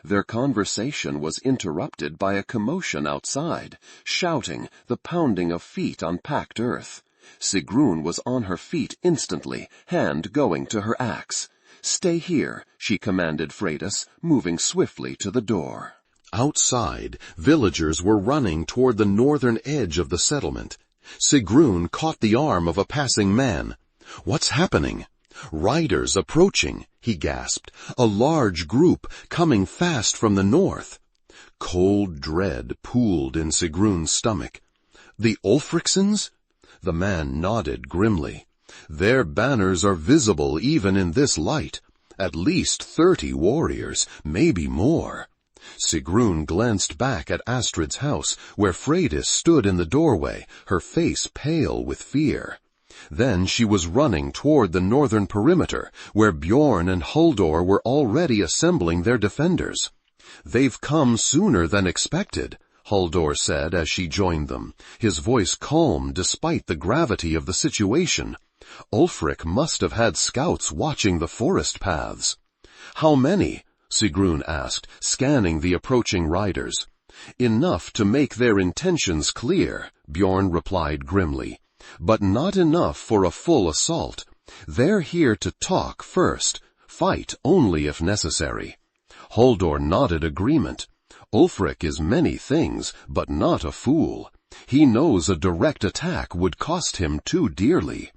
Their conversation was interrupted by a commotion outside, shouting, the pounding of feet on packed earth. Sigrún was on her feet instantly, hand going to her axe. Stay here, she commanded Freydis, moving swiftly to the door. Outside, villagers were running toward the northern edge of the settlement. Sigrún caught the arm of a passing man. What's happening? Riders approaching, he gasped. A large group coming fast from the north. Cold dread pooled in Sigrún's stomach. The Ulfricsons? The man nodded grimly. Their banners are visible even in this light. At least 30 warriors, maybe more. Sigrún glanced back at Astrid's house, where Freydis stood in the doorway, her face pale with fear. Then she was running toward the northern perimeter, where Bjorn and Halldór were already assembling their defenders. They've come sooner than expected, Halldór said as she joined them, his voice calm despite the gravity of the situation. Ulfric must have had scouts watching the forest paths. How many? Sigrún asked, scanning the approaching riders. Enough to make their intentions clear, Bjorn replied grimly. But not enough for a full assault. They're here to talk first, fight only if necessary. Halldór nodded agreement. Ulfric is many things, but not a fool. He knows a direct attack would cost him too dearly.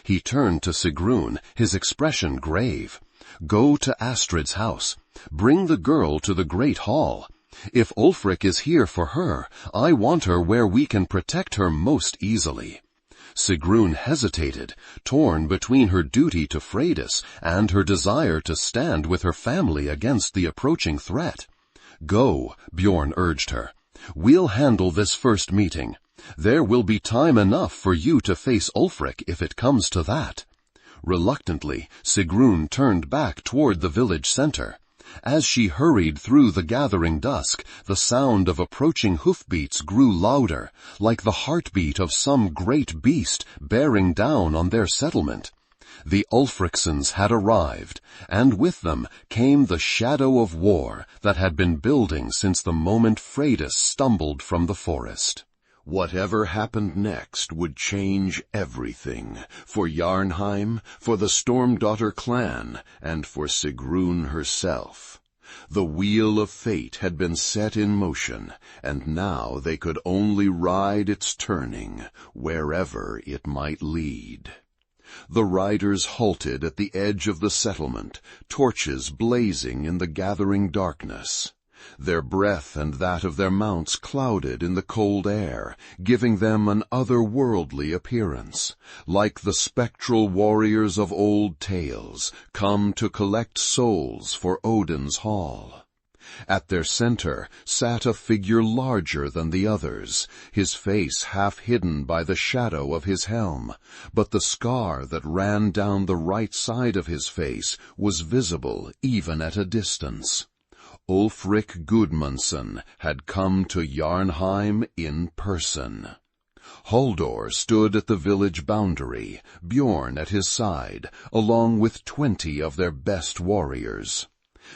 He turned to Sigrún, his expression grave. Go to Astrid's house. Bring the girl to the great hall. If Ulfric is here for her, I want her where we can protect her most easily. Sigrún hesitated, torn between her duty to Freydis and her desire to stand with her family against the approaching threat. Go, Bjorn urged her. We'll handle this first meeting. There will be time enough for you to face Ulfric if it comes to that. Reluctantly, Sigrún turned back toward the village center. As she hurried through the gathering dusk, the sound of approaching hoofbeats grew louder, like the heartbeat of some great beast bearing down on their settlement. The Ulfricsons had arrived, and with them came the shadow of war that had been building since the moment Freydis stumbled from the forest. Whatever happened next would change everything, for Jarnheim, for the Stormdóttir clan, and for Sigrún herself. The wheel of fate had been set in motion, and now they could only ride its turning, wherever it might lead. The riders halted at the edge of the settlement, torches blazing in the gathering darkness. Their breath and that of their mounts clouded in the cold air, giving them an otherworldly appearance, like the spectral warriors of old tales, come to collect souls for Odin's hall. At their center sat a figure larger than the others, his face half hidden by the shadow of his helm, but the scar that ran down the right side of his face was visible even at a distance. Ulfric Gudmundsson had come to Jarnheim in person. Halldor stood at the village boundary, Bjorn at his side, along with 20 of their best warriors.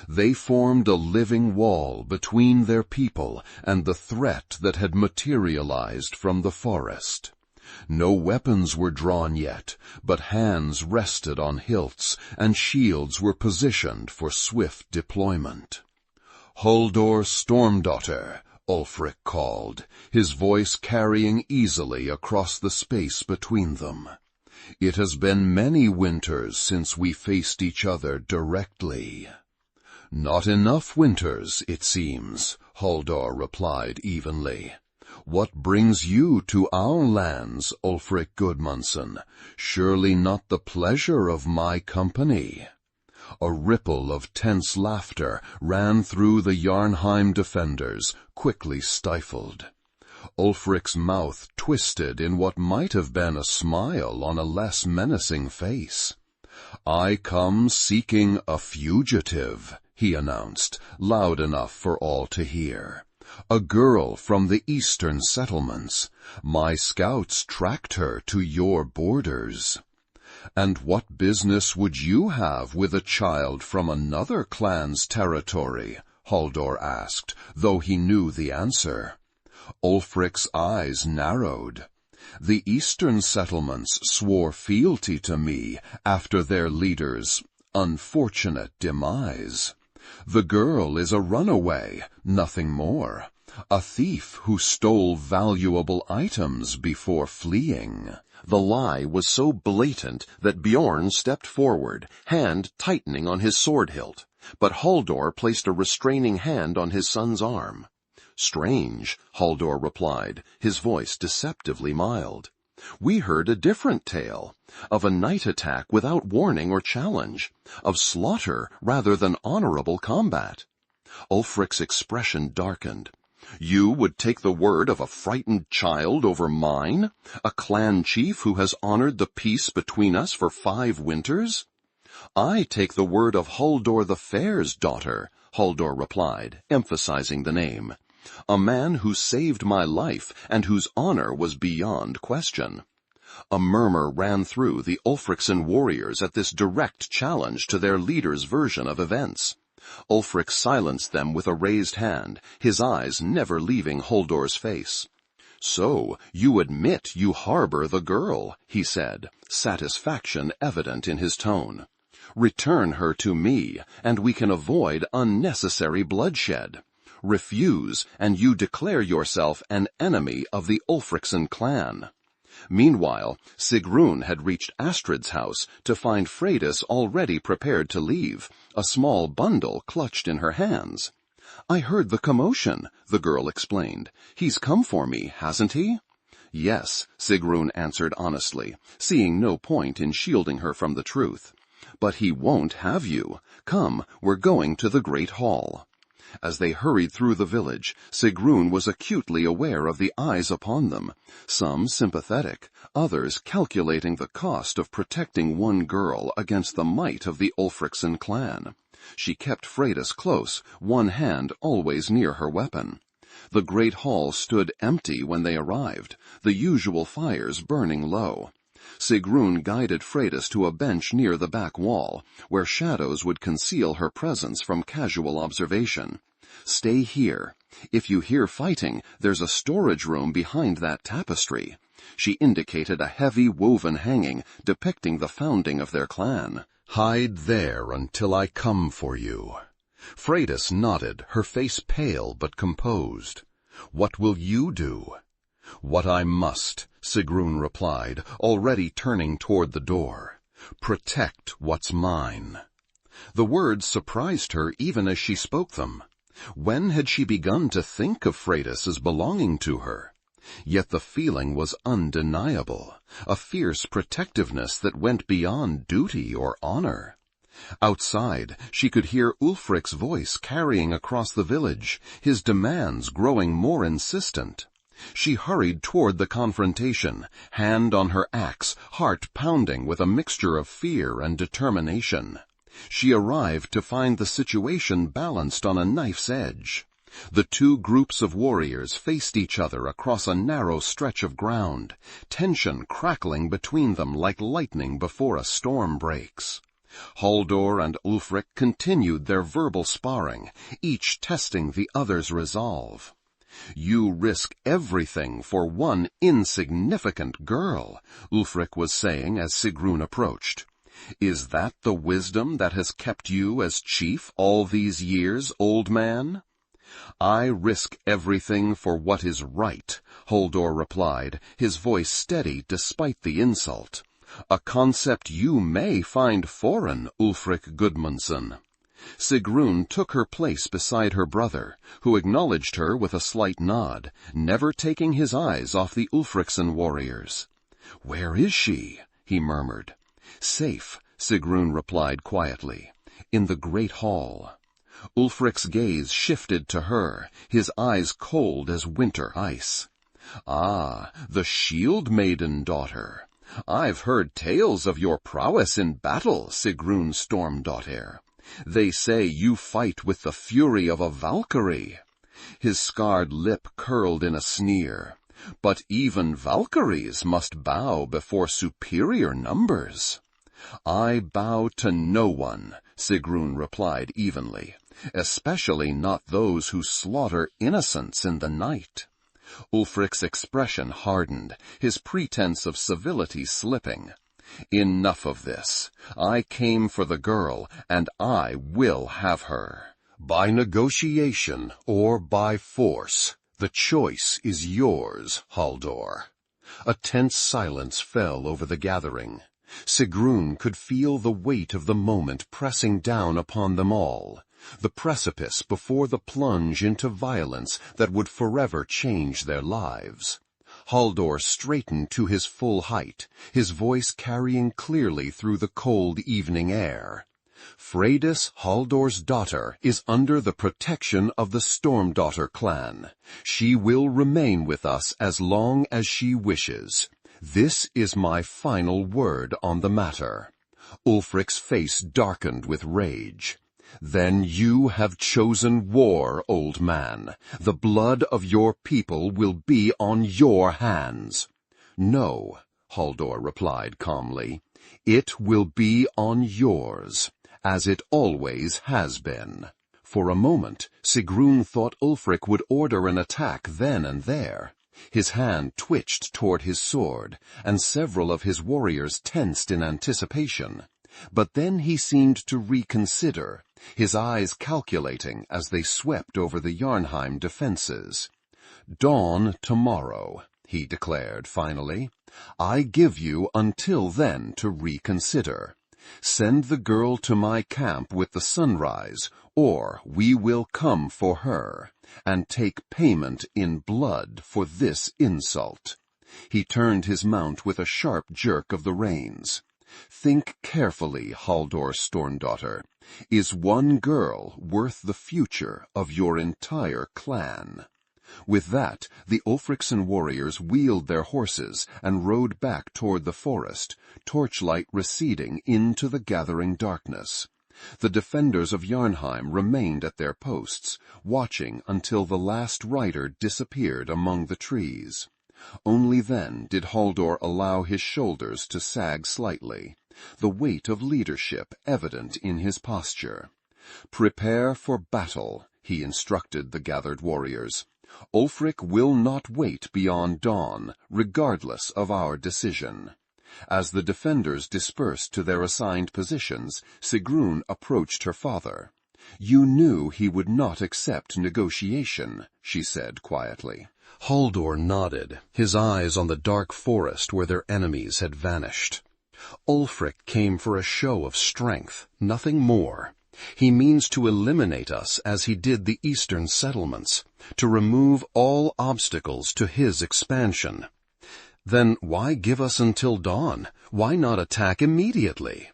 They formed a living wall between their people and the threat that had materialized from the forest. No weapons were drawn yet, but hands rested on hilts and shields were positioned for swift deployment. Sigrún Stormdóttir, Ulfric called, his voice carrying easily across the space between them. It has been many winters since we faced each other directly. Not enough winters, it seems, Halldor replied evenly. What brings you to our lands, Ulfric Gudmundsson? Surely not the pleasure of my company. A ripple of tense laughter ran through the Jarnheim defenders, quickly stifled. Ulfric's mouth twisted in what might have been a smile on a less menacing face. I come seeking a fugitive, he announced, loud enough for all to hear. A girl from the eastern settlements. My scouts tracked her to your borders. And what business would you have with a child from another clan's territory? Halldor asked, though he knew the answer. Ulfric's eyes narrowed. The eastern settlements swore fealty to me after their leader's unfortunate demise. The girl is a runaway, nothing more. A thief who stole valuable items before fleeing. The lie was so blatant that Bjorn stepped forward, hand tightening on his sword hilt, but Halldor placed a restraining hand on his son's arm. Strange, Halldor replied, his voice deceptively mild. We heard a different tale, of a night attack without warning or challenge, of slaughter rather than honorable combat. Ulfric's expression darkened. You would take the word of a frightened child over mine, a clan chief who has honored the peace between us for 5 winters? I take the word of Halldor the Fair's daughter, Halldor replied, emphasizing the name. A man who saved my life and whose honor was beyond question. A murmur ran through the Ulfricson warriors at this direct challenge to their leader's version of events. Ulfric silenced them with a raised hand, his eyes never leaving Halldor's face. So, you admit you harbor the girl, he said, satisfaction evident in his tone. Return her to me, and we can avoid unnecessary bloodshed. Refuse, and you declare yourself an enemy of the Ulfricson clan. Meanwhile, Sigrún had reached Astrid's house to find Freydis already prepared to leave, a small bundle clutched in her hands. I heard the commotion, the girl explained. He's come for me, hasn't he? Yes, Sigrún answered honestly, seeing no point in shielding her from the truth. But he won't have you. Come, we're going to the great hall. As they hurried through the village, Sigrún was acutely aware of the eyes upon them, some sympathetic, others calculating the cost of protecting one girl against the might of the Ulfricson clan. She kept Freydis close, one hand always near her weapon. The great hall stood empty when they arrived, the usual fires burning low. Sigrún guided Freydis to a bench near the back wall, where shadows would conceal her presence from casual observation. Stay here. If you hear fighting, there's a storage room behind that tapestry. She indicated a heavy woven hanging depicting the founding of their clan. Hide there until I come for you. Freydis nodded, her face pale but composed. What will you do? What I must, Sigrún replied, already turning toward the door. "Protect what's mine." The words surprised her even as she spoke them. When had she begun to think of Freydis as belonging to her? Yet the feeling was undeniable, a fierce protectiveness that went beyond duty or honor. Outside, she could hear Ulfric's voice carrying across the village, his demands growing more insistent. She hurried toward the confrontation, hand on her axe, heart pounding with a mixture of fear and determination. She arrived to find the situation balanced on a knife's edge. The two groups of warriors faced each other across a narrow stretch of ground, tension crackling between them like lightning before a storm breaks. Halldór and Ulfric continued their verbal sparring, each testing the other's resolve. "You risk everything for one insignificant girl," Ulfric was saying as Sigrún approached. "Is that the wisdom that has kept you as chief all these years, old man?" "I risk everything for what is right," Halldór replied, his voice steady despite the insult. "A concept you may find foreign, Ulfric Gudmundsson." Sigrún took her place beside her brother, who acknowledged her with a slight nod, never taking his eyes off the Ulfricson warriors. "Where is she?" he murmured. "Safe," Sigrún replied quietly, "in the great hall." Ulfric's gaze shifted to her, his eyes cold as winter ice. "Ah, the Shieldmaiden daughter. I've heard tales of your prowess in battle, Sigrún Stormdóttir. They say you fight with the fury of a Valkyrie." His scarred lip curled in a sneer. "But even Valkyries must bow before superior numbers." "I bow to no one," Sigrún replied evenly, "especially not those who slaughter innocents in the night." Ulfric's expression hardened, his pretense of civility slipping. "Enough of this. I came for the girl, and I will have her." By negotiation or by force, the choice is yours, Halldór. A tense silence fell over the gathering. Sigrún could feel the weight of the moment pressing down upon them all, the precipice before the plunge into violence that would forever change their lives. Halldór straightened to his full height, his voice carrying clearly through the cold evening air. "Freydis, Halldór's daughter, is under the protection of the Stormdóttir clan. She will remain with us as long as she wishes. This is my final word on the matter." Ulfric's face darkened with rage. "Then you have chosen war, old man. The blood of your people will be on your hands." "No," Halldór replied calmly. "It will be on yours, as it always has been." For a moment, Sigrún thought Ulfric would order an attack then and there. His hand twitched toward his sword, and several of his warriors tensed in anticipation. But then he seemed to reconsider, his eyes calculating as they swept over the Jarnheim defenses. "Dawn tomorrow," he declared finally. "I give you until then to reconsider. Send the girl to my camp with the sunrise, or we will come for her, and take payment in blood for this insult." He turned his mount with a sharp jerk of the reins. "Think carefully, Halldór Stormdóttir. Is one girl worth the future of your entire clan?" With that, the Ulfricson warriors wheeled their horses and rode back toward the forest, torchlight receding into the gathering darkness. The defenders of Jarnheim remained at their posts, watching until the last rider disappeared among the trees. Only then did Halldór allow his shoulders to sag slightly, the weight of leadership evident in his posture. "Prepare for battle," he instructed the gathered warriors. "Ulfric will not wait beyond dawn, regardless of our decision." As the defenders dispersed to their assigned positions, Sigrún approached her father. "You knew he would not accept negotiation," she said quietly. Halldór nodded, his eyes on the dark forest where their enemies had vanished. Ulfric came for a show of strength, nothing more. He means to eliminate us as he did the eastern settlements, to remove all obstacles to his expansion. Then why give us until dawn? Why not attack immediately?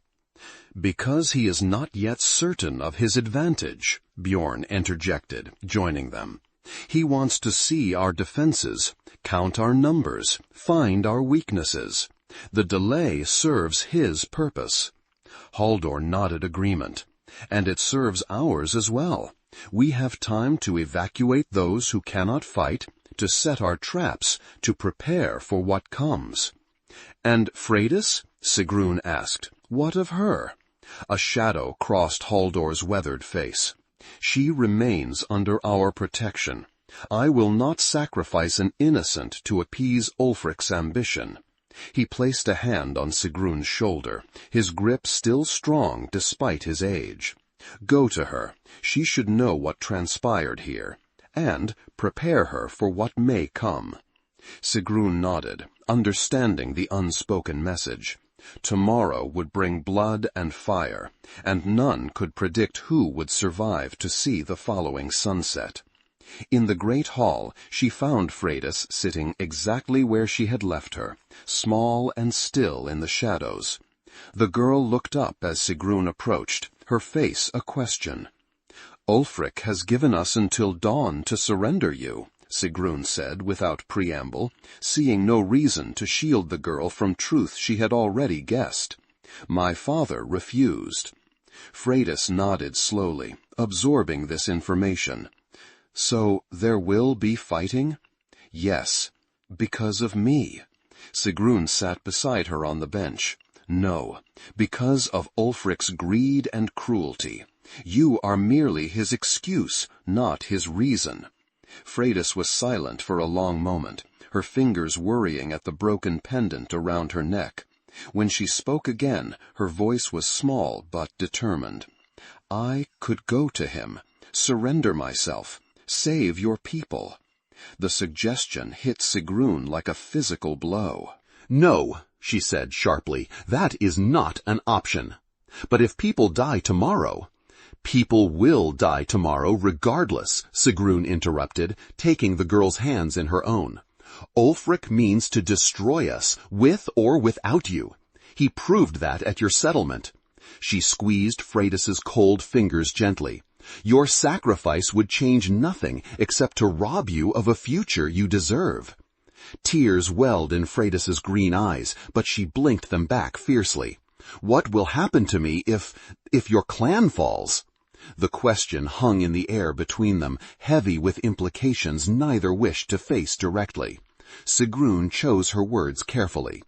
Because he is not yet certain of his advantage, Bjorn interjected, joining them. He wants to see our defenses, count our numbers, find our weaknesses. The delay serves his purpose. Halldór nodded agreement. And it serves ours as well. We have time to evacuate those who cannot fight, to set our traps, to prepare for what comes. And Freydis? Sigrún asked. What of her? A shadow crossed Halldór's weathered face. She remains under our protection. I will not sacrifice an innocent to appease Ulfric's ambition. He placed a hand on Sigrún's shoulder, his grip still strong despite his age. Go to her. She should know what transpired here, and prepare her for what may come. Sigrún nodded, understanding the unspoken message. Tomorrow would bring blood and fire, and none could predict who would survive to see the following sunset. In the great hall, she found Freydis sitting exactly where she had left her, small and still in the shadows. The girl looked up as Sigrún approached, her face a question. Ulfric has given us until dawn to surrender you, Sigrún said without preamble, seeing no reason to shield the girl from truth she had already guessed. My father refused. Freydis nodded slowly, absorbing this information. So there will be fighting? Yes, because of me. Sigrún sat beside her on the bench. No, because of Ulfric's greed and cruelty. You are merely his excuse, not his reason. Freydis was silent for a long moment, her fingers worrying at the broken pendant around her neck. When she spoke again, her voice was small but determined. I could go to him, surrender myself, save your people. The suggestion hit Sigrún like a physical blow. No, she said sharply, that is not an option. But if people die tomorrow— People will die tomorrow regardless, Sigrún interrupted, taking the girl's hands in her own. Ulfric means to destroy us, with or without you. He proved that at your settlement. She squeezed Freydis's cold fingers gently. Your sacrifice would change nothing except to rob you of a future you deserve. Tears welled in Freydis's green eyes, but she blinked them back fiercely. What will happen to me if your clan falls? The question hung in the air between them, heavy with implications neither wished to face directly. Sigrún chose her words carefully.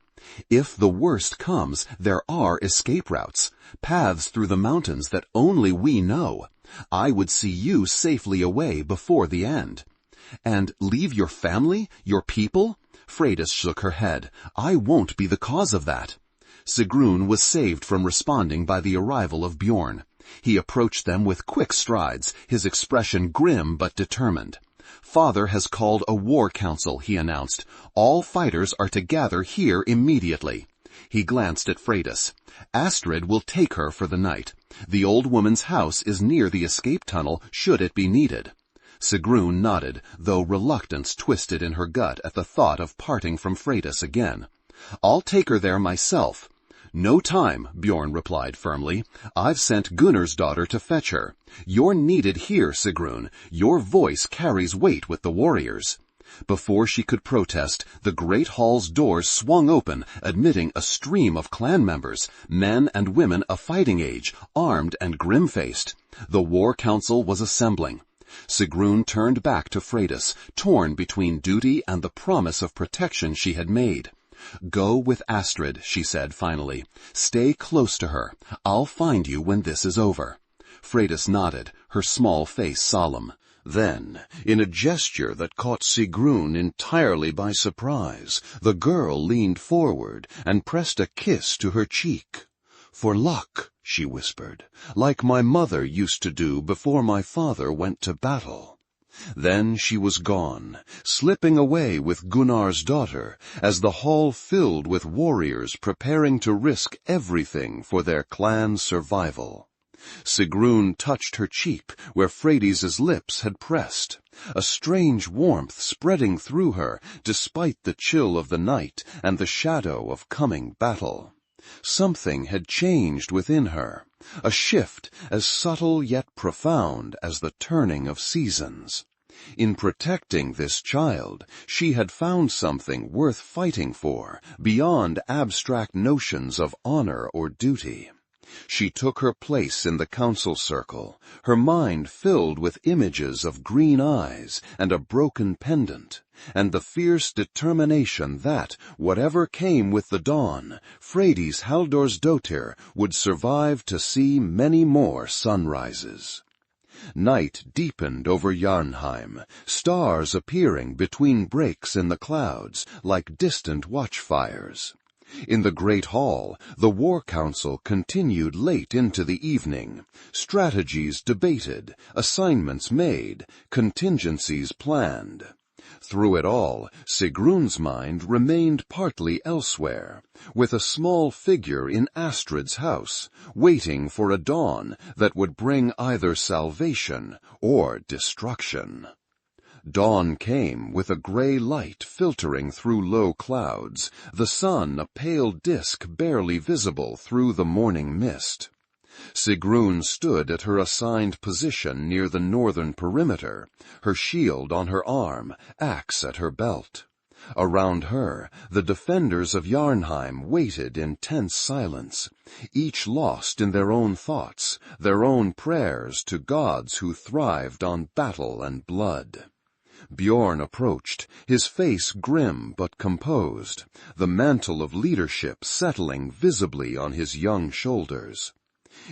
If the worst comes, there are escape routes, paths through the mountains that only we know. I would see you safely away before the end. And leave your family, your people? Freydis shook her head. I won't be the cause of that. Sigrún was saved from responding by the arrival of Bjorn. He approached them with quick strides, his expression grim but determined. Father has called a war council, he announced. All fighters are to gather here immediately. He glanced at Freydis. Astrid will take her for the night. The old woman's house is near the escape tunnel, should it be needed. Sigrún nodded, though reluctance twisted in her gut at the thought of parting from Freydis again. I'll take her there myself. No time, Bjorn replied firmly. I've sent Gunnar's daughter to fetch her. You're needed here, Sigrún. Your voice carries weight with the warriors. Before she could protest, the great hall's doors swung open, admitting a stream of clan members, men and women of fighting age, armed and grim-faced. The war council was assembling. Sigrún turned back to Freydis, torn between duty and the promise of protection she had made. Go with Astrid, she said finally. Stay close to her. I'll find you when this is over. Freydis nodded, her small face solemn. Then, in a gesture that caught Sigrún entirely by surprise, the girl leaned forward and pressed a kiss to her cheek. For luck, she whispered, like my mother used to do before my father went to battle. Then she was gone, slipping away with Gunnar's daughter, as the hall filled with warriors preparing to risk everything for their clan's survival. Sigrún touched her cheek where Freydis' lips had pressed, a strange warmth spreading through her despite the chill of the night and the shadow of coming battle. Something had changed within her, a shift as subtle yet profound as the turning of seasons. In protecting this child, she had found something worth fighting for, beyond abstract notions of honor or duty. She took her place in the council circle, her mind filled with images of green eyes and a broken pendant, and the fierce determination that, whatever came with the dawn, Freydis Halldórsdóttir would survive to see many more sunrises. Night deepened over Jarnheim, stars appearing between breaks in the clouds like distant watchfires. In the great hall, the war council continued late into the evening, strategies debated, assignments made, contingencies planned. Through it all, Sigrún's mind remained partly elsewhere, with a small figure in Astrid's house, waiting for a dawn that would bring either salvation or destruction. Dawn came with a gray light filtering through low clouds, the sun a pale disk barely visible through the morning mist. Sigrún stood at her assigned position near the northern perimeter, her shield on her arm, axe at her belt. Around her, the defenders of Jarnheim waited in tense silence, each lost in their own thoughts, their own prayers to gods who thrived on battle and blood. Bjorn approached, his face grim but composed, the mantle of leadership settling visibly on his young shoulders.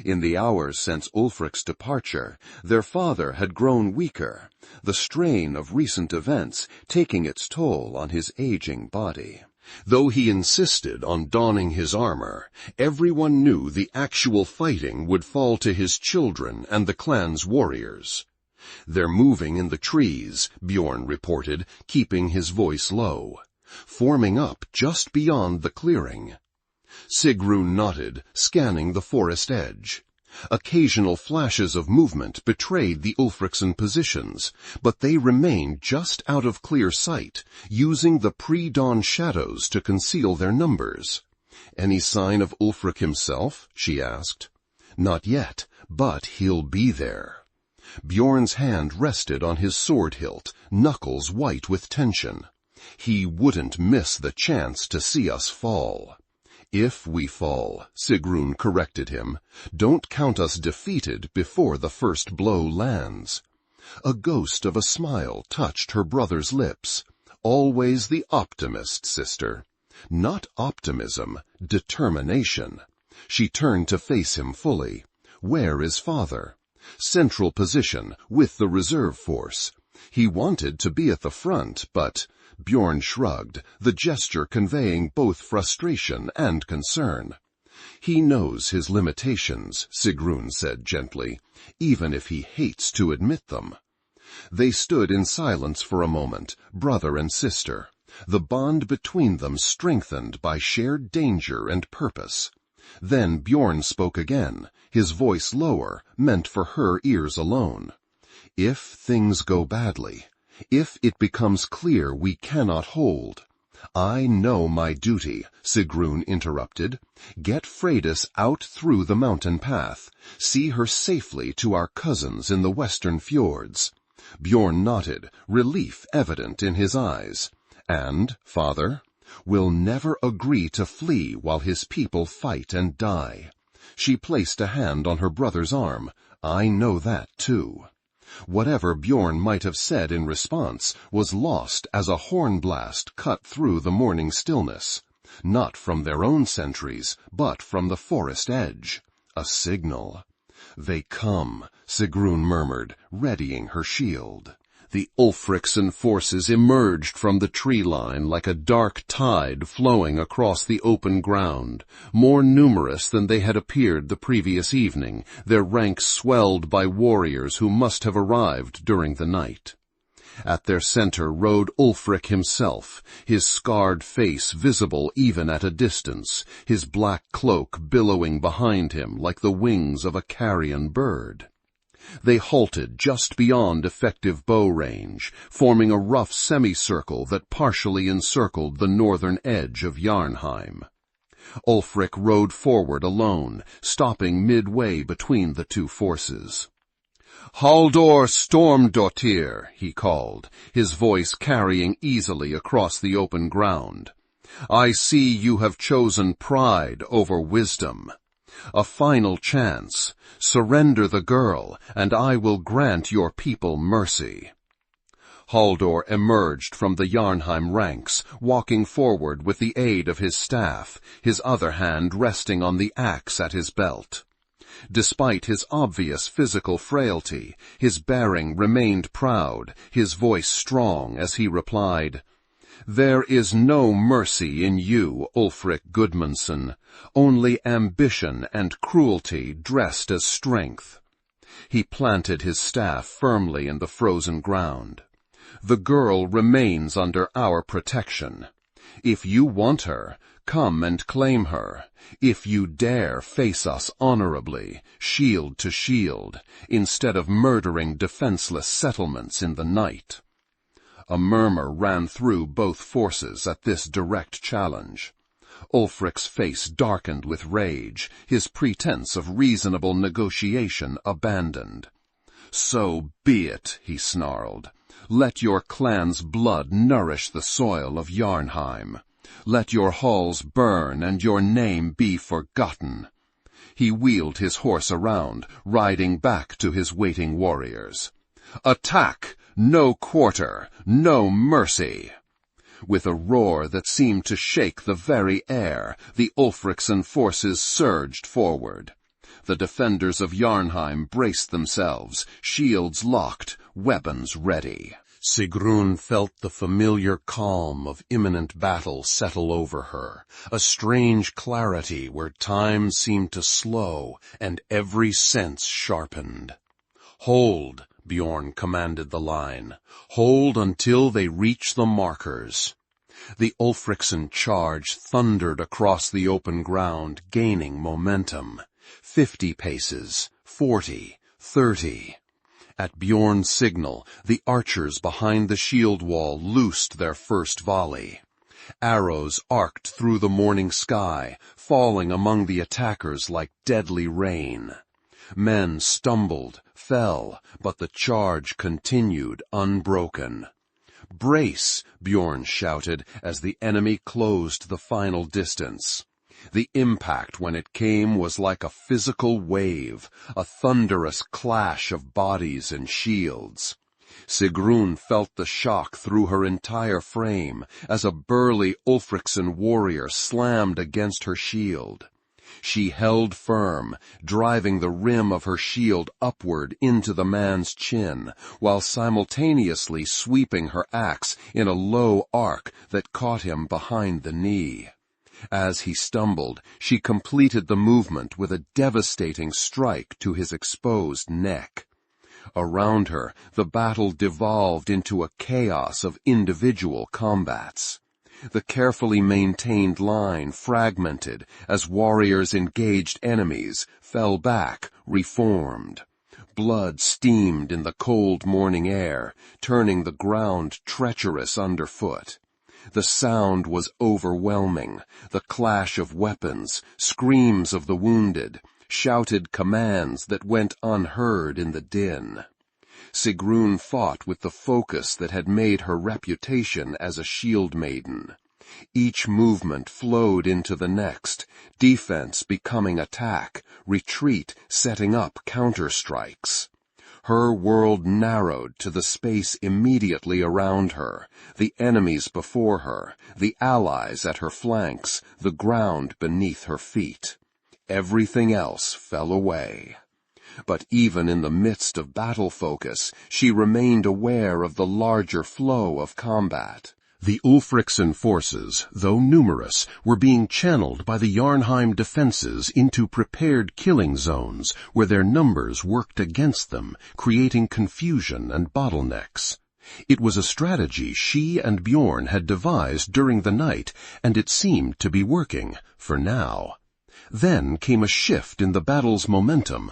In the hours since Ulfric's departure, their father had grown weaker, the strain of recent events taking its toll on his aging body. Though he insisted on donning his armor, everyone knew the actual fighting would fall to his children and the clan's warriors. "They're moving in the trees," Bjorn reported, keeping his voice low, "forming up just beyond the clearing." Sigrún nodded, scanning the forest edge. Occasional flashes of movement betrayed the Ulfricson positions, but they remained just out of clear sight, using the pre-dawn shadows to conceal their numbers. "Any sign of Ulfric himself?" she asked. "Not yet, but he'll be there." Bjorn's hand rested on his sword hilt, knuckles white with tension. "He wouldn't miss the chance to see us fall." "If we fall," Sigrún corrected him. "Don't count us defeated before the first blow lands." A ghost of a smile touched her brother's lips. "Always the optimist, sister." "Not optimism, determination." She turned to face him fully. "Where is father?" "Central position, with the reserve force. He wanted to be at the front, but—" Bjorn shrugged, the gesture conveying both frustration and concern. "He knows his limitations," Sigrún said gently, "even if he hates to admit them." They stood in silence for a moment, brother and sister, the bond between them strengthened by shared danger and purpose. Then Bjorn spoke again, his voice lower, meant for her ears alone. "If things go badly, if it becomes clear we cannot hold—" "I know my duty," Sigrún interrupted. "Get Freydis out through the mountain path. See her safely to our cousins in the western fjords." Bjorn nodded, relief evident in his eyes. "And, father?" "Will never agree to flee while his people fight and die." She placed a hand on her brother's arm. "I know that, too." Whatever Bjorn might have said in response was lost as a horn blast cut through the morning stillness. Not from their own sentries, but from the forest edge. A signal. "They come," Sigrún murmured, readying her shield. The Ulfricson forces emerged from the tree line like a dark tide flowing across the open ground, more numerous than they had appeared the previous evening, their ranks swelled by warriors who must have arrived during the night. At their center rode Ulfric himself, his scarred face visible even at a distance, his black cloak billowing behind him like the wings of a carrion bird. They halted just beyond effective bow range, forming a rough semicircle that partially encircled the northern edge of Jarnheim. Ulfric rode forward alone, stopping midway between the two forces. "Halldor Stormdóttir," he called, his voice carrying easily across the open ground. "I see you have chosen pride over wisdom. A final chance. Surrender the girl, and I will grant your people mercy." Halldor emerged from the Jarnheim ranks, walking forward with the aid of his staff, his other hand resting on the axe at his belt. Despite his obvious physical frailty, his bearing remained proud, his voice strong as he replied, "There is no mercy in you, Ulfric Gudmundsson, only ambition and cruelty dressed as strength." He planted his staff firmly in the frozen ground. "The girl remains under our protection. If you want her, come and claim her. If you dare face us honorably, shield to shield, instead of murdering defenseless settlements in the night." A murmur ran through both forces at this direct challenge. Ulfric's face darkened with rage, his pretense of reasonable negotiation abandoned. "So be it," he snarled. "Let your clan's blood nourish the soil of Jarnheim. Let your halls burn and your name be forgotten." He wheeled his horse around, riding back to his waiting warriors. "Attack! No quarter! No mercy!" With a roar that seemed to shake the very air, the Ulfricson forces surged forward. The defenders of Jarnheim braced themselves, shields locked, weapons ready. Sigrún felt the familiar calm of imminent battle settle over her, a strange clarity where time seemed to slow and every sense sharpened. "Hold," Bjorn commanded the line. "Hold until they reach the markers." The Ulfricsson charge thundered across the open ground, gaining momentum. 50 paces, 40, 30. At Bjorn's signal, the archers behind the shield wall loosed their first volley. Arrows arced through the morning sky, falling among the attackers like deadly rain. Men stumbled, fell, but the charge continued unbroken. "Brace!" Bjorn shouted as the enemy closed the final distance. The impact when it came was like a physical wave, a thunderous clash of bodies and shields. Sigrún felt the shock through her entire frame as a burly Ulfricsson warrior slammed against her shield. She held firm, driving the rim of her shield upward into the man's chin, while simultaneously sweeping her axe in a low arc that caught him behind the knee. As he stumbled, she completed the movement with a devastating strike to his exposed neck. Around her, the battle devolved into a chaos of individual combats. The carefully maintained line fragmented as warriors engaged enemies, fell back, reformed. Blood steamed in the cold morning air, turning the ground treacherous underfoot. The sound was overwhelming, the clash of weapons, screams of the wounded, shouted commands that went unheard in the din. Sigrún fought with the focus that had made her reputation as a Shieldmaiden. Each movement flowed into the next, defense becoming attack, retreat setting up counter-strikes. Her world narrowed to the space immediately around her, the enemies before her, the allies at her flanks, the ground beneath her feet. Everything else fell away. But even in the midst of battle focus, she remained aware of the larger flow of combat. The Ulfricsson forces, though numerous, were being channeled by the Jarnheim defenses into prepared killing zones where their numbers worked against them, creating confusion and bottlenecks. It was a strategy she and Bjorn had devised during the night, and it seemed to be working, for now. Then came a shift in the battle's momentum.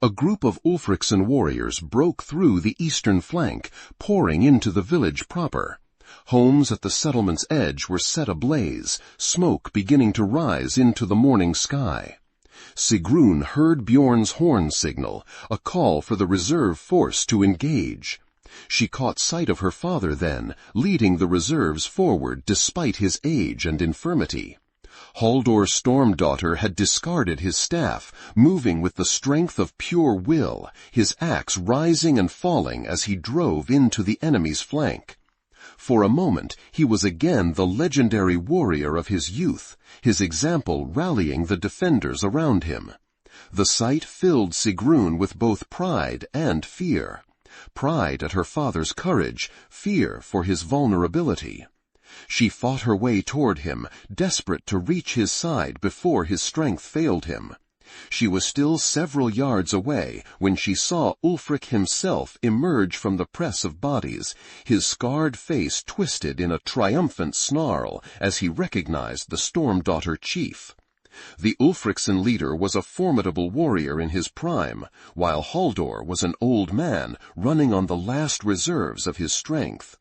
A group of Ulfricson warriors broke through the eastern flank, pouring into the village proper. Homes at the settlement's edge were set ablaze, smoke beginning to rise into the morning sky. Sigrún heard Bjorn's horn signal, a call for the reserve force to engage. She caught sight of her father then, leading the reserves forward despite his age and infirmity. Halldór Stormdóttir had discarded his staff, moving with the strength of pure will, his axe rising and falling as he drove into the enemy's flank. For a moment he was again the legendary warrior of his youth, his example rallying the defenders around him. The sight filled Sigrún with both pride and fear. Pride at her father's courage, fear for his vulnerability. She fought her way toward him, desperate to reach his side before his strength failed him. She was still several yards away when she saw Ulfric himself emerge from the press of bodies, his scarred face twisted in a triumphant snarl as he recognized the Stormdóttir chief. The Ulfricson leader was a formidable warrior in his prime, while Halldór was an old man running on the last reserves of his strength.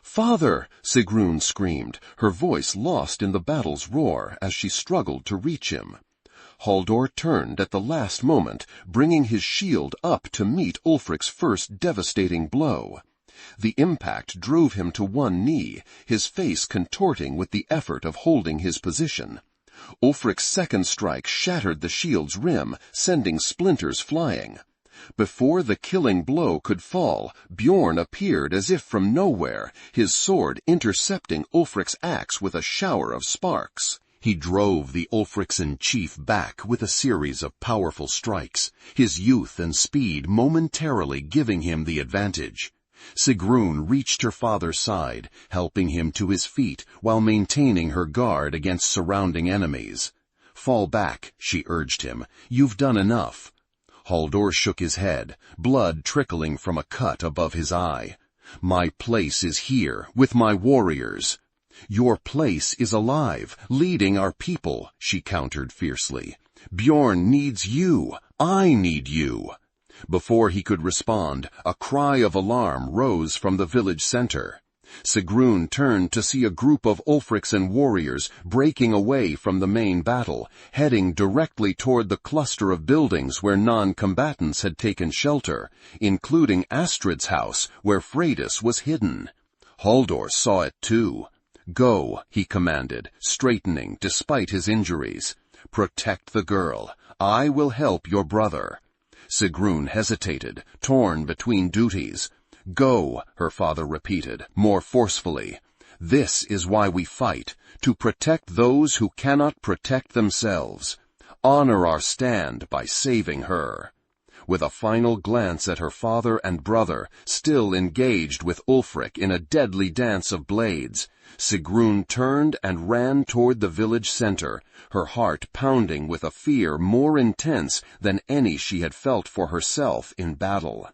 "Father!" Sigrún screamed, her voice lost in the battle's roar as she struggled to reach him. Halldór turned at the last moment, bringing his shield up to meet Ulfric's first devastating blow. The impact drove him to one knee, his face contorting with the effort of holding his position. Ulfric's second strike shattered the shield's rim, sending splinters flying. Before the killing blow could fall, Bjorn appeared as if from nowhere, his sword intercepting Ulfric's axe with a shower of sparks. He drove the Ulfricson chief back with a series of powerful strikes, his youth and speed momentarily giving him the advantage. Sigrún reached her father's side, helping him to his feet while maintaining her guard against surrounding enemies. "Fall back," she urged him. "You've done enough." Halldór shook his head, blood trickling from a cut above his eye. "My place is here, with my warriors." "Your place is alive, leading our people," she countered fiercely. "Bjorn needs you. I need you." Before he could respond, a cry of alarm rose from the village center. Sigrún turned to see a group of Ulfricson warriors breaking away from the main battle, heading directly toward the cluster of buildings where non-combatants had taken shelter, including Astrid's house, where Freydis was hidden. Halldór saw it too. "Go," he commanded, straightening despite his injuries. "Protect the girl. I will help your brother." Sigrún hesitated, torn between duties. "Go," her father repeated, more forcefully. "This is why we fight, to protect those who cannot protect themselves. Honor our stand by saving her." With a final glance at her father and brother, still engaged with Ulfric in a deadly dance of blades, Sigrún turned and ran toward the village center, her heart pounding with a fear more intense than any she had felt for herself in battle.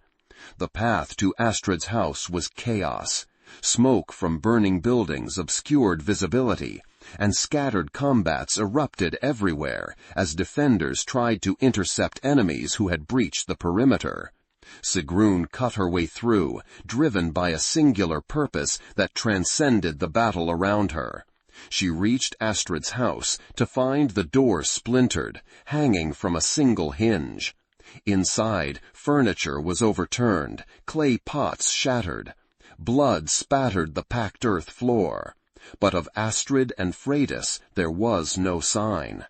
The path to Astrid's house was chaos. Smoke from burning buildings obscured visibility, and scattered combats erupted everywhere as defenders tried to intercept enemies who had breached the perimeter. Sigrún cut her way through, driven by a singular purpose that transcended the battle around her. She reached Astrid's house to find the door splintered, hanging from a single hinge. Inside, furniture was overturned, clay pots shattered. Blood spattered the packed earth floor. But of Astrid and Freydis there was no sign.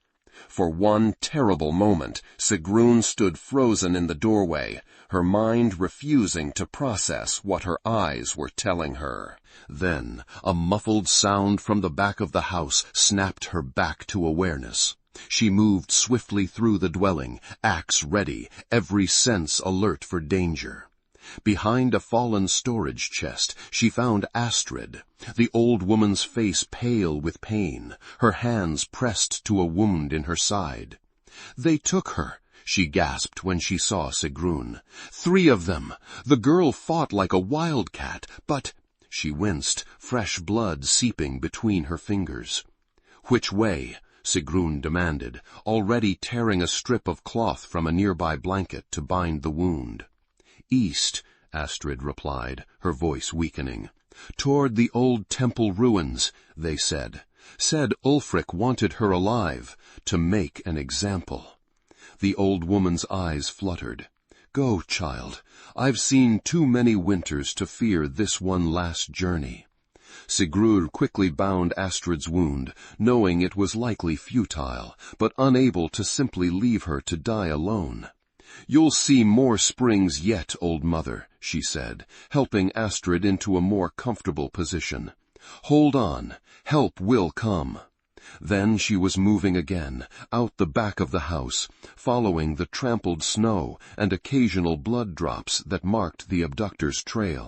For one terrible moment, Sigrún stood frozen in the doorway, her mind refusing to process what her eyes were telling her. Then, a muffled sound from the back of the house snapped her back to awareness. She moved swiftly through the dwelling, axe ready, every sense alert for danger. Behind a fallen storage chest, she found Astrid, the old woman's face pale with pain, her hands pressed to a wound in her side. "They took her," she gasped when she saw Sigrún. 3 of them! The girl fought like a wildcat, but— She winced, fresh blood seeping between her fingers. "Which way?" Sigrún demanded, already tearing a strip of cloth from a nearby blanket to bind the wound. "East," Astrid replied, her voice weakening. "Toward the old temple ruins," they said. "Said Ulfric wanted her alive, to make an example." The old woman's eyes fluttered. "Go, child. I've seen too many winters to fear this one last journey." Sigrún quickly bound Astrid's wound, knowing it was likely futile, but unable to simply leave her to die alone. "You'll see more springs yet, old mother," she said, helping Astrid into a more comfortable position. "Hold on. Help will come." Then she was moving again, out the back of the house, following the trampled snow and occasional blood drops that marked the abductor's trail.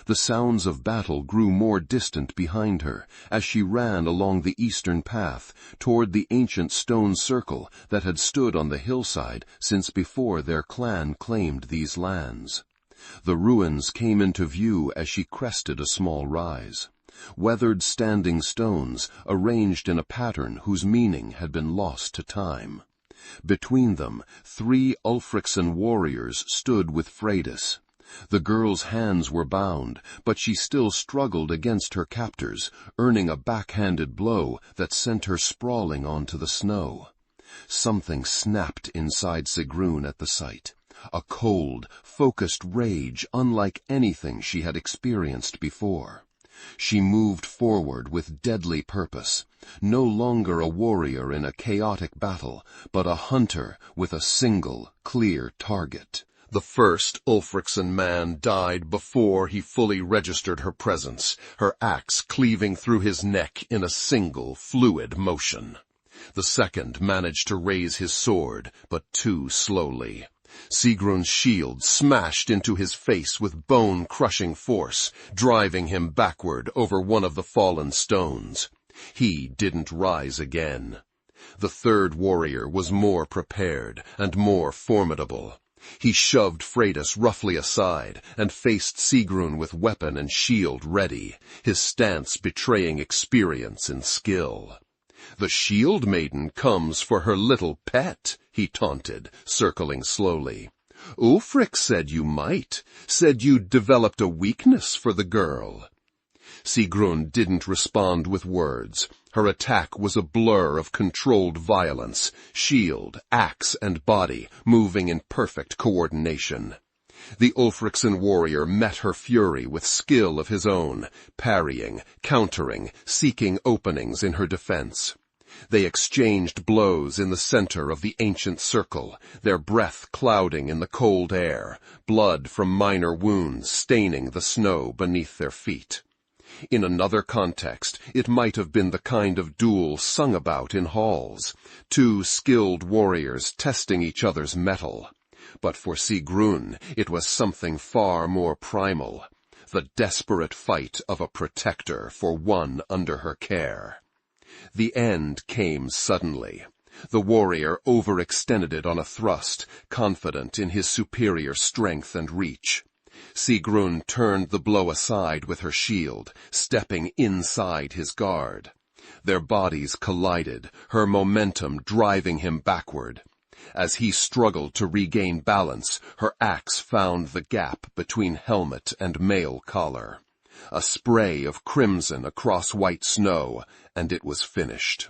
The sounds of battle grew more distant behind her as she ran along the eastern path toward the ancient stone circle that had stood on the hillside since before their clan claimed these lands. The ruins came into view as she crested a small rise. Weathered standing stones arranged in a pattern whose meaning had been lost to time. Between them, 3 Ulfricson warriors stood with Freydis. The girl's hands were bound, but she still struggled against her captors, earning a backhanded blow that sent her sprawling onto the snow. Something snapped inside Sigrún at the sight. A cold, focused rage unlike anything she had experienced before. She moved forward with deadly purpose, no longer a warrior in a chaotic battle, but a hunter with a single, clear target. The first Ulfricson man died before he fully registered her presence, her axe cleaving through his neck in a single, fluid motion. The second managed to raise his sword, but too slowly. Sigrún's shield smashed into his face with bone-crushing force, driving him backward over one of the fallen stones. He didn't rise again. The third warrior was more prepared and more formidable. He shoved Freydis roughly aside and faced Sigrún with weapon and shield ready, his stance betraying experience and skill. "The Shieldmaiden comes for her little pet," he taunted, circling slowly. "Ulfric said you might, said you'd developed a weakness for the girl." Sigrún didn't respond with words. Her attack was a blur of controlled violence, shield, axe, and body moving in perfect coordination. The Ulfricson warrior met her fury with skill of his own, parrying, countering, seeking openings in her defense. They exchanged blows in the center of the ancient circle, their breath clouding in the cold air, blood from minor wounds staining the snow beneath their feet. In another context, it might have been the kind of duel sung about in halls, 2 skilled warriors testing each other's mettle. But for Sigrún, it was something far more primal, the desperate fight of a protector for one under her care. The end came suddenly. The warrior overextended it on a thrust, confident in his superior strength and reach. Sigrún turned the blow aside with her shield, stepping inside his guard. Their bodies collided, her momentum driving him backward. As he struggled to regain balance, her axe found the gap between helmet and mail collar. A spray of crimson across white snow, and it was finished.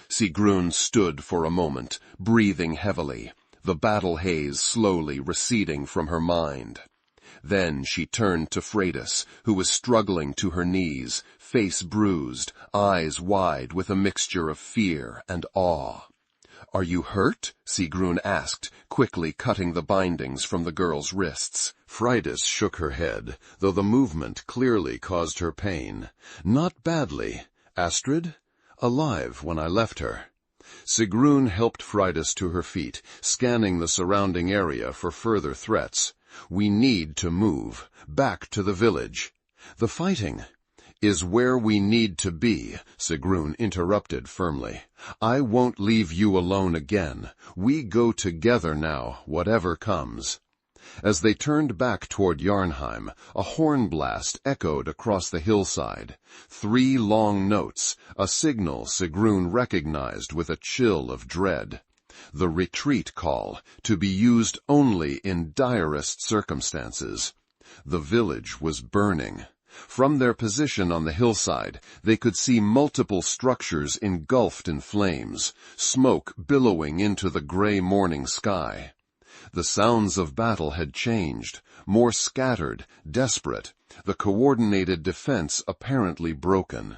Sigrún stood for a moment, breathing heavily, the battle haze slowly receding from her mind. Then she turned to Freydis, who was struggling to her knees, face bruised, eyes wide with a mixture of fear and awe. "Are you hurt?" Sigrún asked, quickly cutting the bindings from the girl's wrists. Freydis shook her head, though the movement clearly caused her pain. "Not badly. Astrid? Alive when I left her." Sigrún helped Freydis to her feet, scanning the surrounding area for further threats. "We need to move. Back to the village." "The fighting? is where we need to be, Sigrún interrupted firmly. I won't leave you alone again. We go together now, whatever comes. As they turned back toward Jarnheim, a horn blast echoed across the hillside. 3 long notes, a signal Sigrún recognized with a chill of dread. The retreat call, to be used only in direst circumstances. The village was burning. From their position on the hillside, they could see multiple structures engulfed in flames, smoke billowing into the gray morning sky. The sounds of battle had changed, more scattered, desperate, the coordinated defense apparently broken.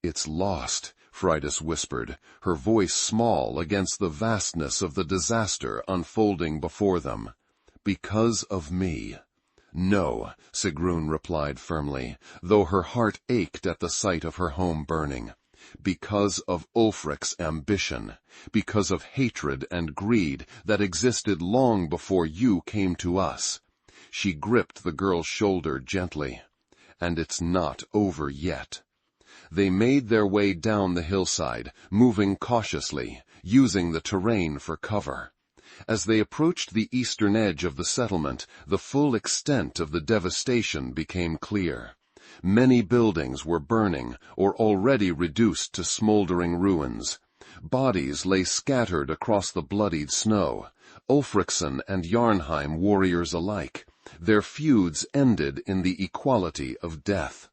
"It's lost," Freydis whispered, her voice small against the vastness of the disaster unfolding before them. "Because of me." "No," Sigrún replied firmly, though her heart ached at the sight of her home burning. "Because of Ulfric's ambition, because of hatred and greed that existed long before you came to us." She gripped the girl's shoulder gently. "And it's not over yet." They made their way down the hillside, moving cautiously, using the terrain for cover. As they approached the eastern edge of the settlement, the full extent of the devastation became clear. Many buildings were burning or already reduced to smoldering ruins. Bodies lay scattered across the bloodied snow. Ulfricsson and Jarnheim warriors alike. Their feuds ended in the equality of death.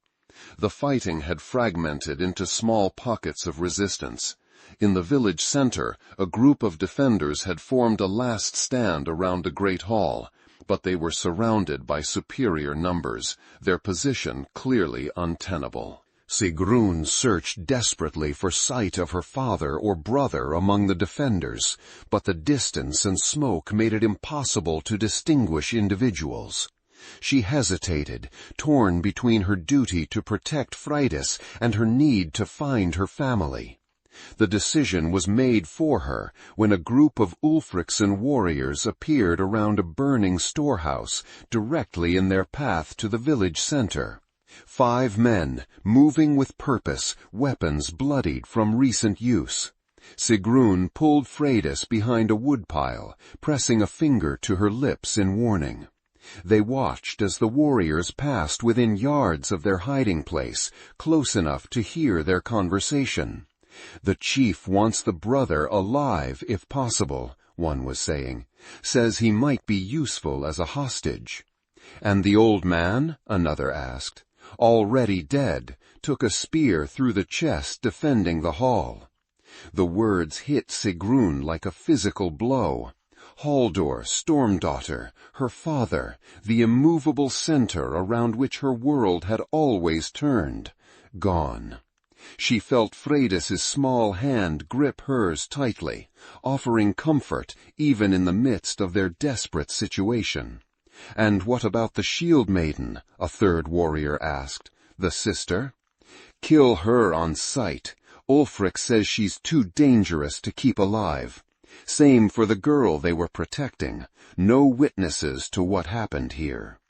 The fighting had fragmented into small pockets of resistance. In the village center, a group of defenders had formed a last stand around a great hall, but they were surrounded by superior numbers, their position clearly untenable. Sigrún searched desperately for sight of her father or brother among the defenders, but the distance and smoke made it impossible to distinguish individuals. She hesitated, torn between her duty to protect Freydis and her need to find her family. The decision was made for her when a group of Ulfricsson warriors appeared around a burning storehouse directly in their path to the village center. 5 men, moving with purpose, weapons bloodied from recent use. Sigrún pulled Freydis behind a woodpile, pressing a finger to her lips in warning. They watched as the warriors passed within yards of their hiding place, close enough to hear their conversation. "The chief wants the brother alive if possible," one was saying. "Says he might be useful as a hostage." "And the old man?" another asked. "Already dead, took a spear through the chest defending the hall." The words hit Sigrún like a physical blow. Halldór, Stormdóttir, her father, the immovable center around which her world had always turned, gone. She felt Freydis's small hand grip hers tightly, offering comfort even in the midst of their desperate situation. "And what about the Shieldmaiden?" a third warrior asked. "The sister?" "Kill her on sight. Ulfric says she's too dangerous to keep alive. Same for the girl they were protecting. No witnesses to what happened here."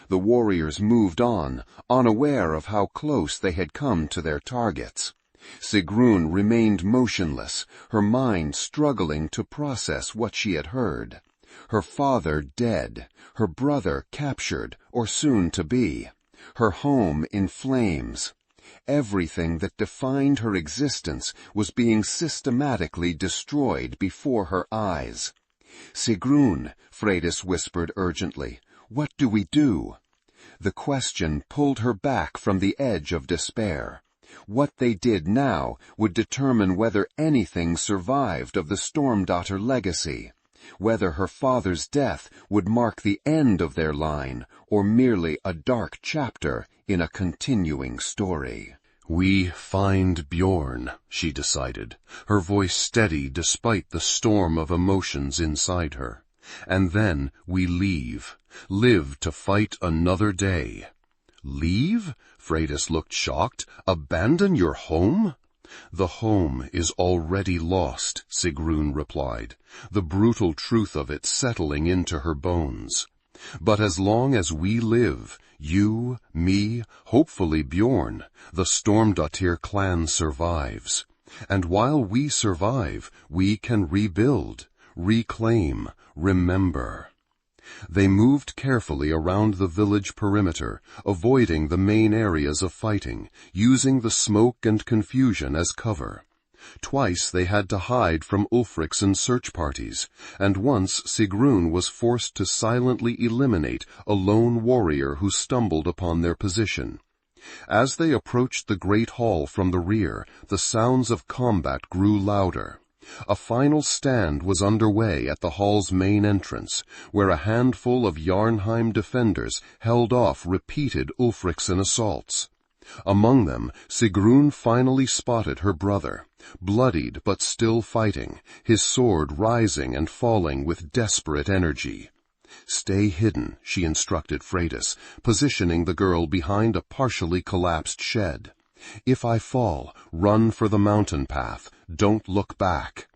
The warriors moved on, unaware of how close they had come to their targets. Sigrún remained motionless, her mind struggling to process what she had heard. Her father dead, her brother captured or soon to be, her home in flames. Everything that defined her existence was being systematically destroyed before her eyes. "Sigrún," Freydis whispered urgently, "what do we do?" The question pulled her back from the edge of despair. What they did now would determine whether anything survived of the Stormdóttir legacy, whether her father's death would mark the end of their line or merely a dark chapter in a continuing story. "We find Bjorn," she decided, her voice steady despite the storm of emotions inside her. "And then we leave, live to fight another day." "Leave?" Freydis looked shocked. "Abandon your home?" "The home is already lost," Sigrún replied, the brutal truth of it settling into her bones. "But as long as we live, You, me, hopefully Bjorn, the Stormdóttir clan survives. And while we survive, we can rebuild, reclaim, remember. They moved carefully around the village perimeter, avoiding the main areas of fighting, using the smoke and confusion as cover. Twice they had to hide from Ulfric's and search parties, and once Sigrún was forced to silently eliminate a lone warrior who stumbled upon their position. As they approached the great hall from the rear, the sounds of combat grew louder. A final stand was underway at the hall's main entrance, where a handful of Jarnheim defenders held off repeated Ulfricsen assaults. Among them, Sigrún finally spotted her brother, bloodied but still fighting, his sword rising and falling with desperate energy. "Stay hidden," she instructed Freydis, positioning the girl behind a partially collapsed shed. "If I fall, run for the mountain path. Don't look back."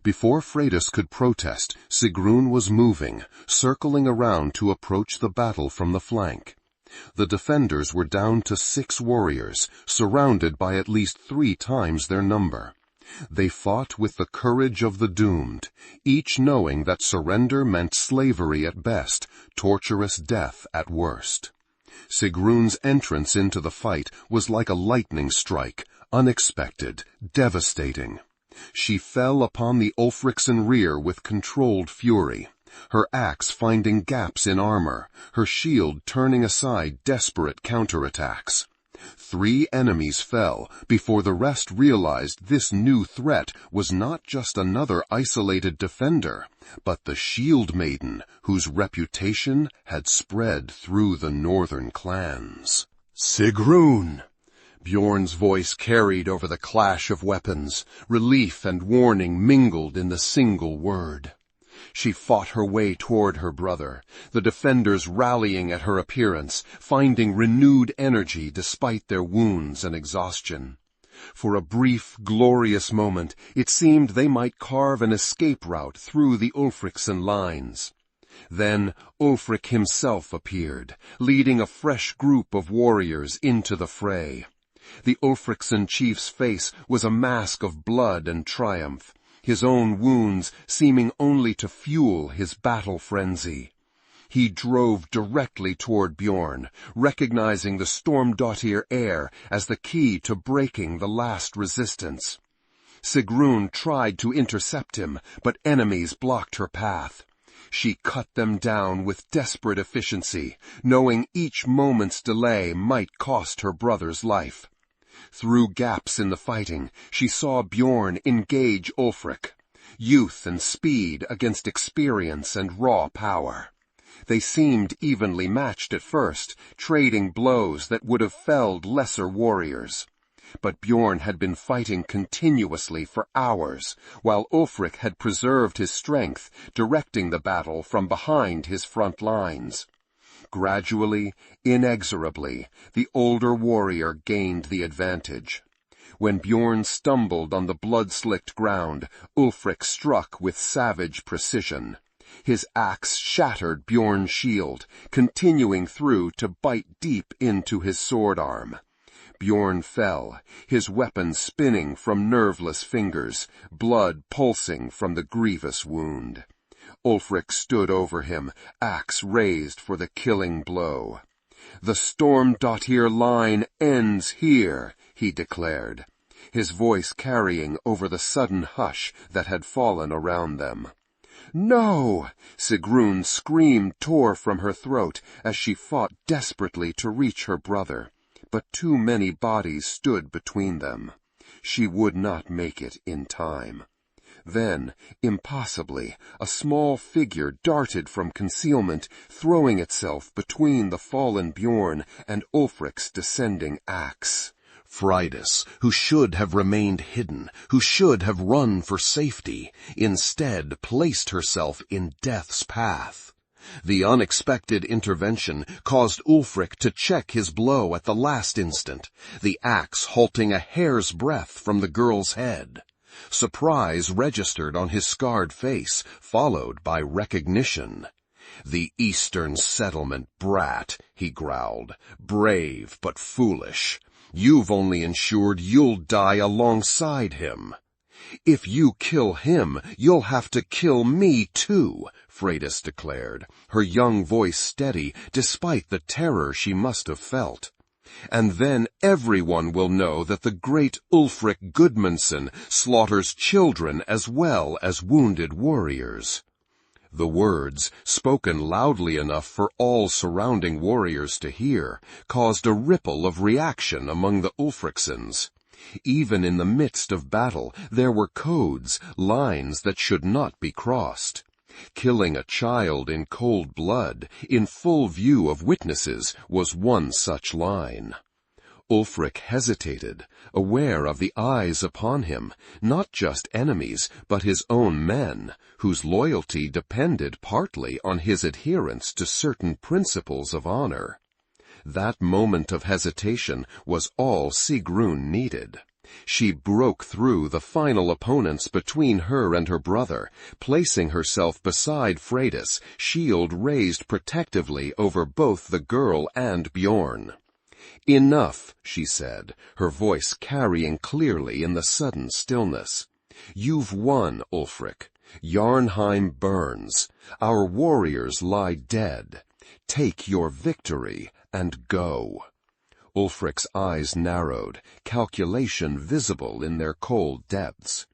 Before Freydis could protest, Sigrún was moving, circling around to approach the battle from the flank. The defenders were down to 6 warriors, surrounded by at least 3 times their number. They fought with the courage of the doomed, each knowing that surrender meant slavery at best, torturous death at worst. Sigrún's entrance into the fight was like a lightning strike, unexpected, devastating. She fell upon the Ulfricsen rear with controlled fury, her axe finding gaps in armor, her shield turning aside desperate counterattacks. 3 enemies fell before the rest realized this new threat was not just another isolated defender, but the Shieldmaiden, whose reputation had spread through the northern clans. "Sigrún!" Bjorn's voice carried over the clash of weapons. Relief and warning mingled in the single word. She fought her way toward her brother, the defenders rallying at her appearance, finding renewed energy despite their wounds and exhaustion. For a brief, glorious moment, it seemed they might carve an escape route through the Ulfricsen lines. Then Ulfric himself appeared, leading a fresh group of warriors into the fray. The Ulfricsen chief's face was a mask of blood and triumph, his own wounds seeming only to fuel his battle frenzy. He drove directly toward Bjorn, recognizing the Stormdóttir heir as the key to breaking the last resistance. Sigrún tried to intercept him, but enemies blocked her path. She cut them down with desperate efficiency, knowing each moment's delay might cost her brother's life. Through gaps in the fighting, she saw Bjorn engage Ulfric. Youth and speed against experience and raw power. They seemed evenly matched at first, trading blows that would have felled lesser warriors. But Bjorn had been fighting continuously for hours, while Ulfric had preserved his strength, directing the battle from behind his front lines. Gradually, inexorably, the older warrior gained the advantage. When Bjorn stumbled on the blood-slicked ground, Ulfric struck with savage precision. His axe shattered Bjorn's shield, continuing through to bite deep into his sword arm. Bjorn fell, his weapon spinning from nerveless fingers, blood pulsing from the grievous wound. Ulfric stood over him, axe raised for the killing blow. "The Stormdóttir line ends here," he declared, his voice carrying over the sudden hush that had fallen around them. "No!" Sigrún's scream tore from her throat as she fought desperately to reach her brother, but too many bodies stood between them. She would not make it in time. Then, impossibly, a small figure darted from concealment, throwing itself between the fallen Bjorn and Ulfric's descending axe. Freydis, who should have remained hidden, who should have run for safety, instead placed herself in death's path. The unexpected intervention caused Ulfric to check his blow at the last instant, the axe halting a hair's breadth from the girl's head. Surprise registered on his scarred face, followed by recognition. "The Eastern settlement brat," he growled. "Brave, but foolish. You've only ensured you'll die alongside him." "If you kill him, you'll have to kill me too," Freydis declared, her young voice steady despite the terror she must have felt. "And then everyone will know that the great Ulfric Gudmundsson slaughters children as well as wounded warriors." The words, spoken loudly enough for all surrounding warriors to hear, caused a ripple of reaction among the Ulfricsons. Even in the midst of battle, there were codes, lines that should not be crossed. Killing a child in cold blood, in full view of witnesses, was one such line. Ulfric hesitated, aware of the eyes upon him, not just enemies, but his own men, whose loyalty depended partly on his adherence to certain principles of honor. That moment of hesitation was all Sigrún needed. She broke through the final opponents between her and her brother, placing herself beside Freydis, shield raised protectively over both the girl and Bjorn. "Enough," she said, her voice carrying clearly in the sudden stillness. "You've won, Ulfric. Jarnheim burns. Our warriors lie dead. Take your victory and go." Ulfric's eyes narrowed, calculation visible in their cold depths.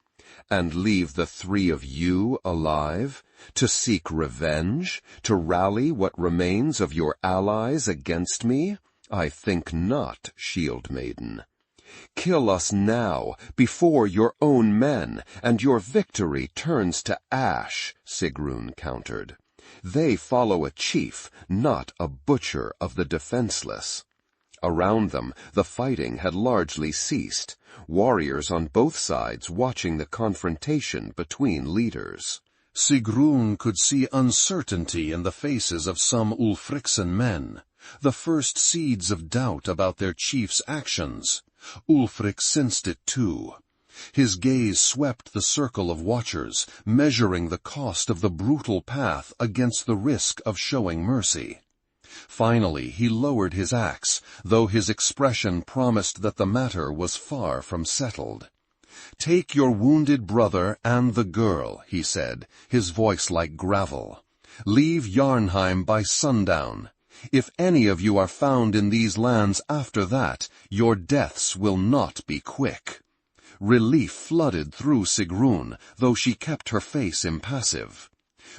"And leave the three of you alive? To seek revenge? To rally what remains of your allies against me? I think not, Shieldmaiden. Kill us now, before your own men, and your victory turns to ash," Sigrún countered. "They follow a chief, not a butcher of the defenseless." Around them, the fighting had largely ceased, warriors on both sides watching the confrontation between leaders. Sigrún could see uncertainty in the faces of some Ulfricson men, the first seeds of doubt about their chief's actions. Ulfric sensed it too. His gaze swept the circle of watchers, measuring the cost of the brutal path against the risk of showing mercy. Finally, he lowered his axe, though his expression promised that the matter was far from settled. "Take your wounded brother and the girl," he said, his voice like gravel. "Leave Jarnheim by sundown. If any of you are found in these lands after that, your deaths will not be quick." Relief flooded through Sigrún, though she kept her face impassive.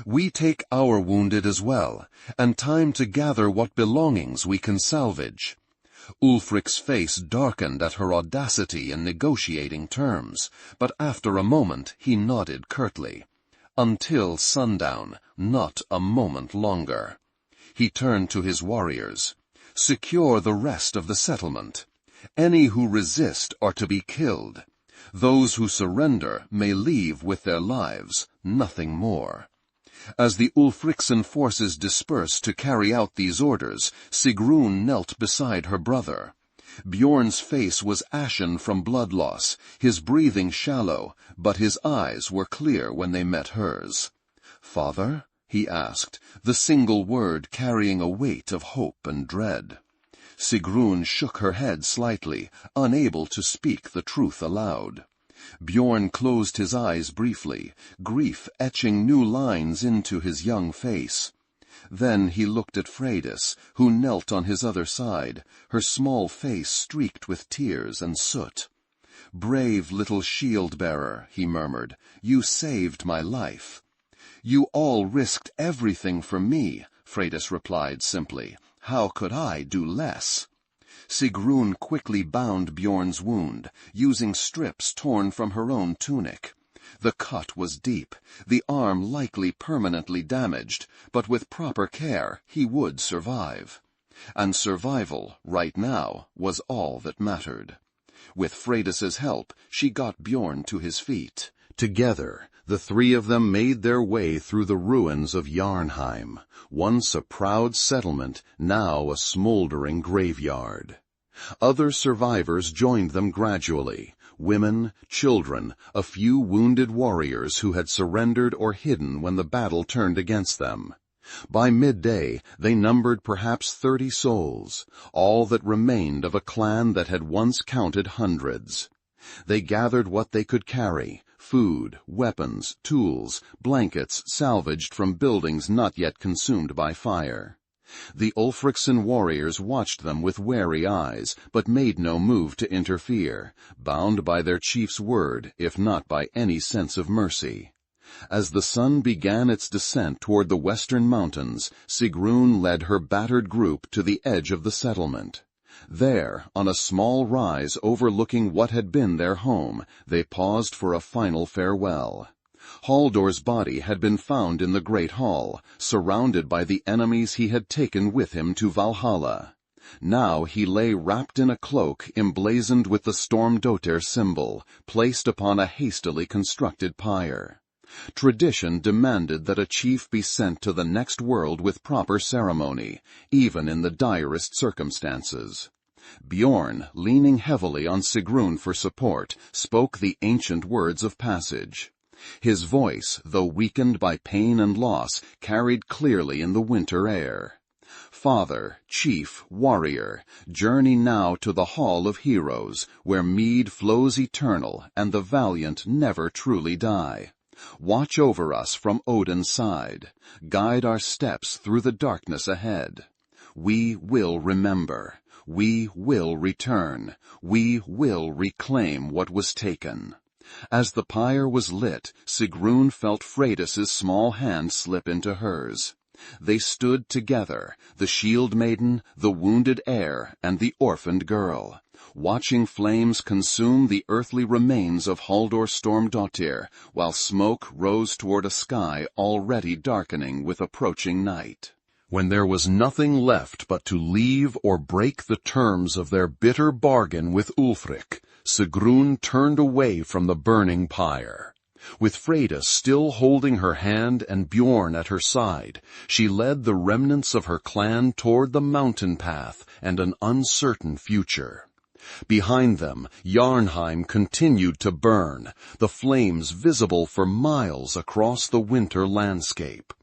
"We take our wounded as well, and time to gather what belongings we can salvage." Ulfric's face darkened at her audacity in negotiating terms, but after a moment he nodded curtly. "Until sundown, not a moment longer." He turned to his warriors. "Secure the rest of the settlement. Any who resist are to be killed. Those who surrender may leave with their lives, nothing more." As the Ulfricson forces dispersed to carry out these orders, Sigrún knelt beside her brother. Bjorn's face was ashen from blood loss, his breathing shallow, but his eyes were clear when they met hers. "Father?" he asked, the single word carrying a weight of hope and dread. Sigrún shook her head slightly, unable to speak the truth aloud. Bjorn closed his eyes briefly, grief etching new lines into his young face. Then he looked at Freydis, who knelt on his other side, her small face streaked with tears and soot. "Brave little shield-bearer," he murmured, "you saved my life." "You all risked everything for me," Freydis replied simply. "How could I do less?" Sigrún quickly bound Bjorn's wound, using strips torn from her own tunic. The cut was deep, the arm likely permanently damaged, but with proper care he would survive. And survival, right now, was all that mattered. With Freydis's help, she got Bjorn to his feet. Together, the three of them made their way through the ruins of Jarnheim, once a proud settlement, now a smoldering graveyard. Other survivors joined them gradually, women, children, a few wounded warriors who had surrendered or hidden when the battle turned against them. By midday, they numbered perhaps 30 souls, all that remained of a clan that had once counted hundreds. They gathered what they could carry, food, weapons, tools, blankets salvaged from buildings not yet consumed by fire. The Ulfricson warriors watched them with wary eyes, but made no move to interfere, bound by their chief's word, if not by any sense of mercy. As the sun began its descent toward the western mountains, Sigrún led her battered group to the edge of the settlement. There, on a small rise overlooking what had been their home, they paused for a final farewell. Haldor's body had been found in the great hall, surrounded by the enemies he had taken with him to Valhalla. Now he lay wrapped in a cloak emblazoned with the Stormdóttir symbol, placed upon a hastily constructed pyre. Tradition demanded that a chief be sent to the next world with proper ceremony, even in the direst circumstances. Bjorn, leaning heavily on Sigrún for support, spoke the ancient words of passage. His voice, though weakened by pain and loss, carried clearly in the winter air. Father, chief, warrior, journey now to the hall of heroes, where mead flows eternal and the valiant never truly die. Watch over us from Odin's side. Guide our steps through the darkness ahead. We will remember. We will return. We will reclaim what was taken. As the pyre was lit, Sigrún felt Freydis's small hand slip into hers. They stood together, the Shieldmaiden, the wounded heir, and the orphaned girl, watching flames consume the earthly remains of Halldor Stormdóttir, while smoke rose toward a sky already darkening with approaching night. When there was nothing left but to leave or break the terms of their bitter bargain with Ulfric, Sigrún turned away from the burning pyre. With Freydis still holding her hand and Bjorn at her side, she led the remnants of her clan toward the mountain path and an uncertain future. Behind them, Jarnheim continued to burn, the flames visible for miles across the winter landscape.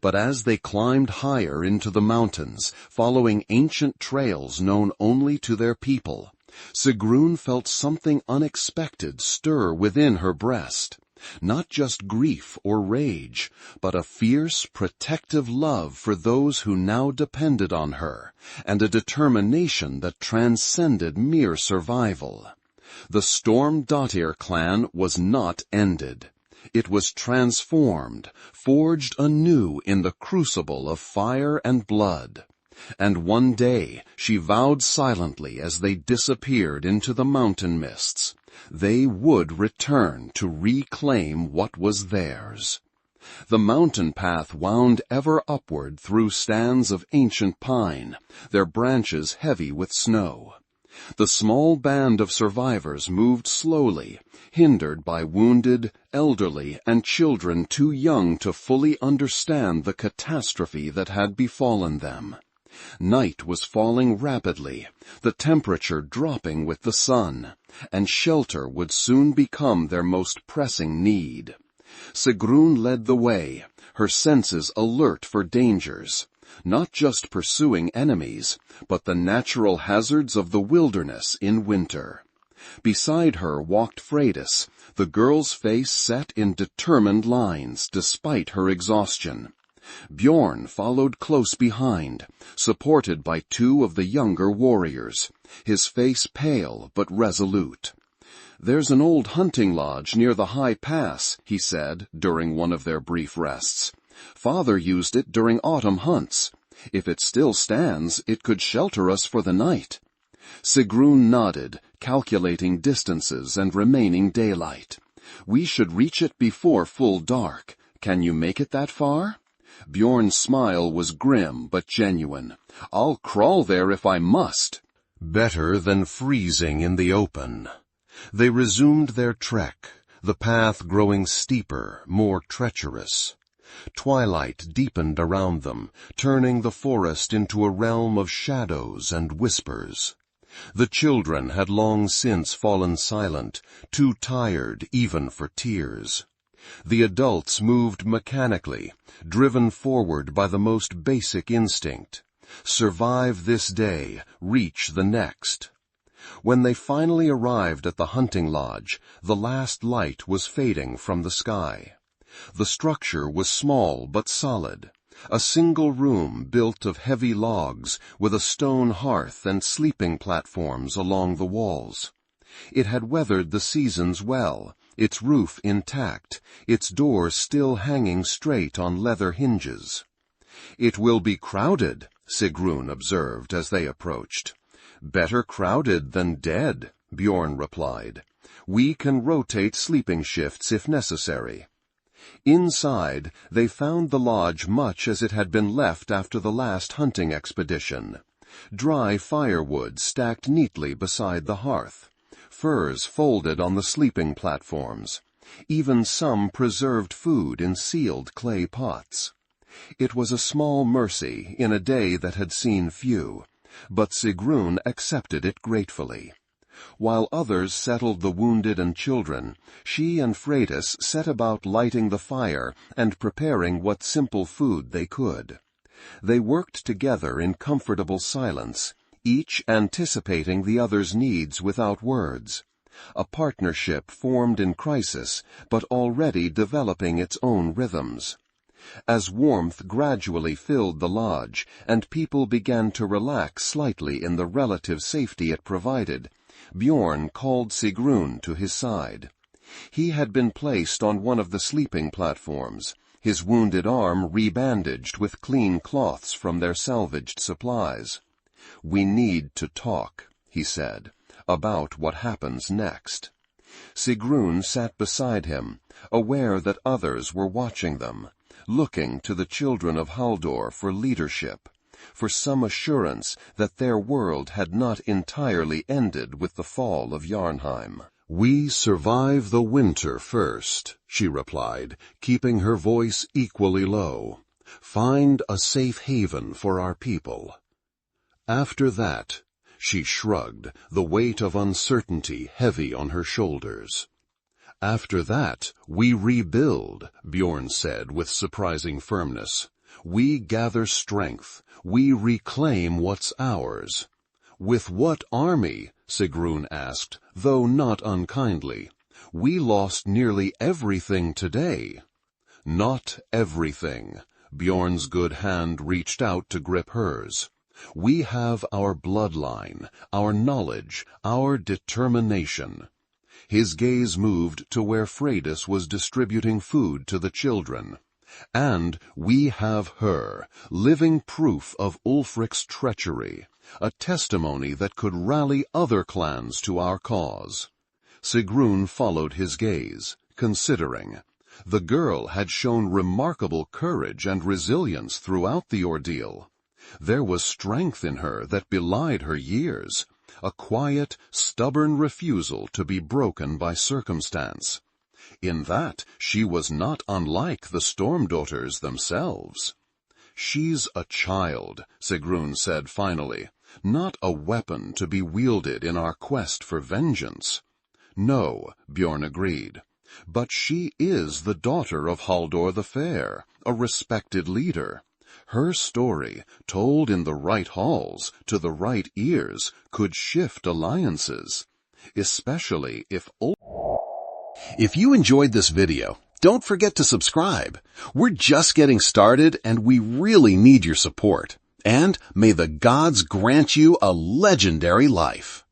But as they climbed higher into the mountains, following ancient trails known only to their people, Sigrún felt something unexpected stir within her breast. Not just grief or rage, but a fierce, protective love for those who now depended on her, and a determination that transcended mere survival. The Stormdóttir clan was not ended. It was transformed, forged anew in the crucible of fire and blood. And one day she vowed silently as they disappeared into the mountain mists, they would return to reclaim what was theirs. The mountain path wound ever upward through stands of ancient pine, their branches heavy with snow. The small band of survivors moved slowly, hindered by wounded, elderly, and children too young to fully understand the catastrophe that had befallen them. Night was falling rapidly, the temperature dropping with the sun, and shelter would soon become their most pressing need. Sigrún led the way, her senses alert for dangers, not just pursuing enemies, but the natural hazards of the wilderness in winter. Beside her walked Freydis, the girl's face set in determined lines despite her exhaustion. Bjorn followed close behind, supported by two of the younger warriors, his face pale but resolute. "There's an old hunting lodge near the high pass," he said during one of their brief rests. "Father used it during autumn hunts. If it still stands, it could shelter us for the night." Sigrún nodded, calculating distances and remaining daylight. "We should reach it before full dark. Can you make it that far?" Bjorn's smile was grim but genuine. "I'll crawl there if I must." Better than freezing in the open. They resumed their trek, the path growing steeper, more treacherous. Twilight deepened around them, turning the forest into a realm of shadows and whispers. The children had long since fallen silent, too tired even for tears. The adults moved mechanically, driven forward by the most basic instinct. Survive this day, reach the next. When they finally arrived at the hunting lodge, the last light was fading from the sky. The structure was small but solid. A single room built of heavy logs, with a stone hearth and sleeping platforms along the walls. It had weathered the seasons well, its roof intact, its doors still hanging straight on leather hinges. "It will be crowded," Sigrún observed as they approached. "Better crowded than dead," Bjorn replied. "We can rotate sleeping shifts if necessary." Inside, they found the lodge much as it had been left after the last hunting expedition. Dry firewood stacked neatly beside the hearth. Furs folded on the sleeping platforms. Even some preserved food in sealed clay pots. It was a small mercy in a day that had seen few, but Sigrún accepted it gratefully. While others settled the wounded and children, she and Freydis set about lighting the fire and preparing what simple food they could. They worked together in comfortable silence, each anticipating the other's needs without words. A partnership formed in crisis, but already developing its own rhythms. As warmth gradually filled the lodge, and people began to relax slightly in the relative safety it provided, Bjorn called Sigrún to his side. He had been placed on one of the sleeping platforms, his wounded arm rebandaged with clean cloths from their salvaged supplies. "We need to talk," he said, "about what happens next." Sigrún sat beside him, aware that others were watching them, looking to the children of Haldor for leadership, for some assurance that their world had not entirely ended with the fall of Jarnheim. "We survive the winter first," she replied, keeping her voice equally low. "Find a safe haven for our people. After that," she shrugged, the weight of uncertainty heavy on her shoulders. "After that, we rebuild," Bjorn said with surprising firmness. "We gather strength. We reclaim what's ours." "With what army?" Sigrún asked, though not unkindly. "We lost nearly everything today." "Not everything." Bjorn's good hand reached out to grip hers. "We have our bloodline, our knowledge, our determination." His gaze moved to where Freydis was distributing food to the children. "And we have her, living proof of Ulfric's treachery, a testimony that could rally other clans to our cause." Sigrún followed his gaze, considering. The girl had shown remarkable courage and resilience throughout the ordeal. There was strength in her that belied her years, a quiet, stubborn refusal to be broken by circumstance. In that, she was not unlike the Stormdaughters themselves. "She's a child," Sigrún said finally, "not a weapon to be wielded in our quest for vengeance." "No," Bjorn agreed, "but she is the daughter of Haldor the Fair, a respected leader. Her story, told in the right halls, to the right ears, could shift alliances, especially if..." If you enjoyed this video, don't forget to subscribe. We're just getting started and we really need your support. And may the gods grant you a legendary life.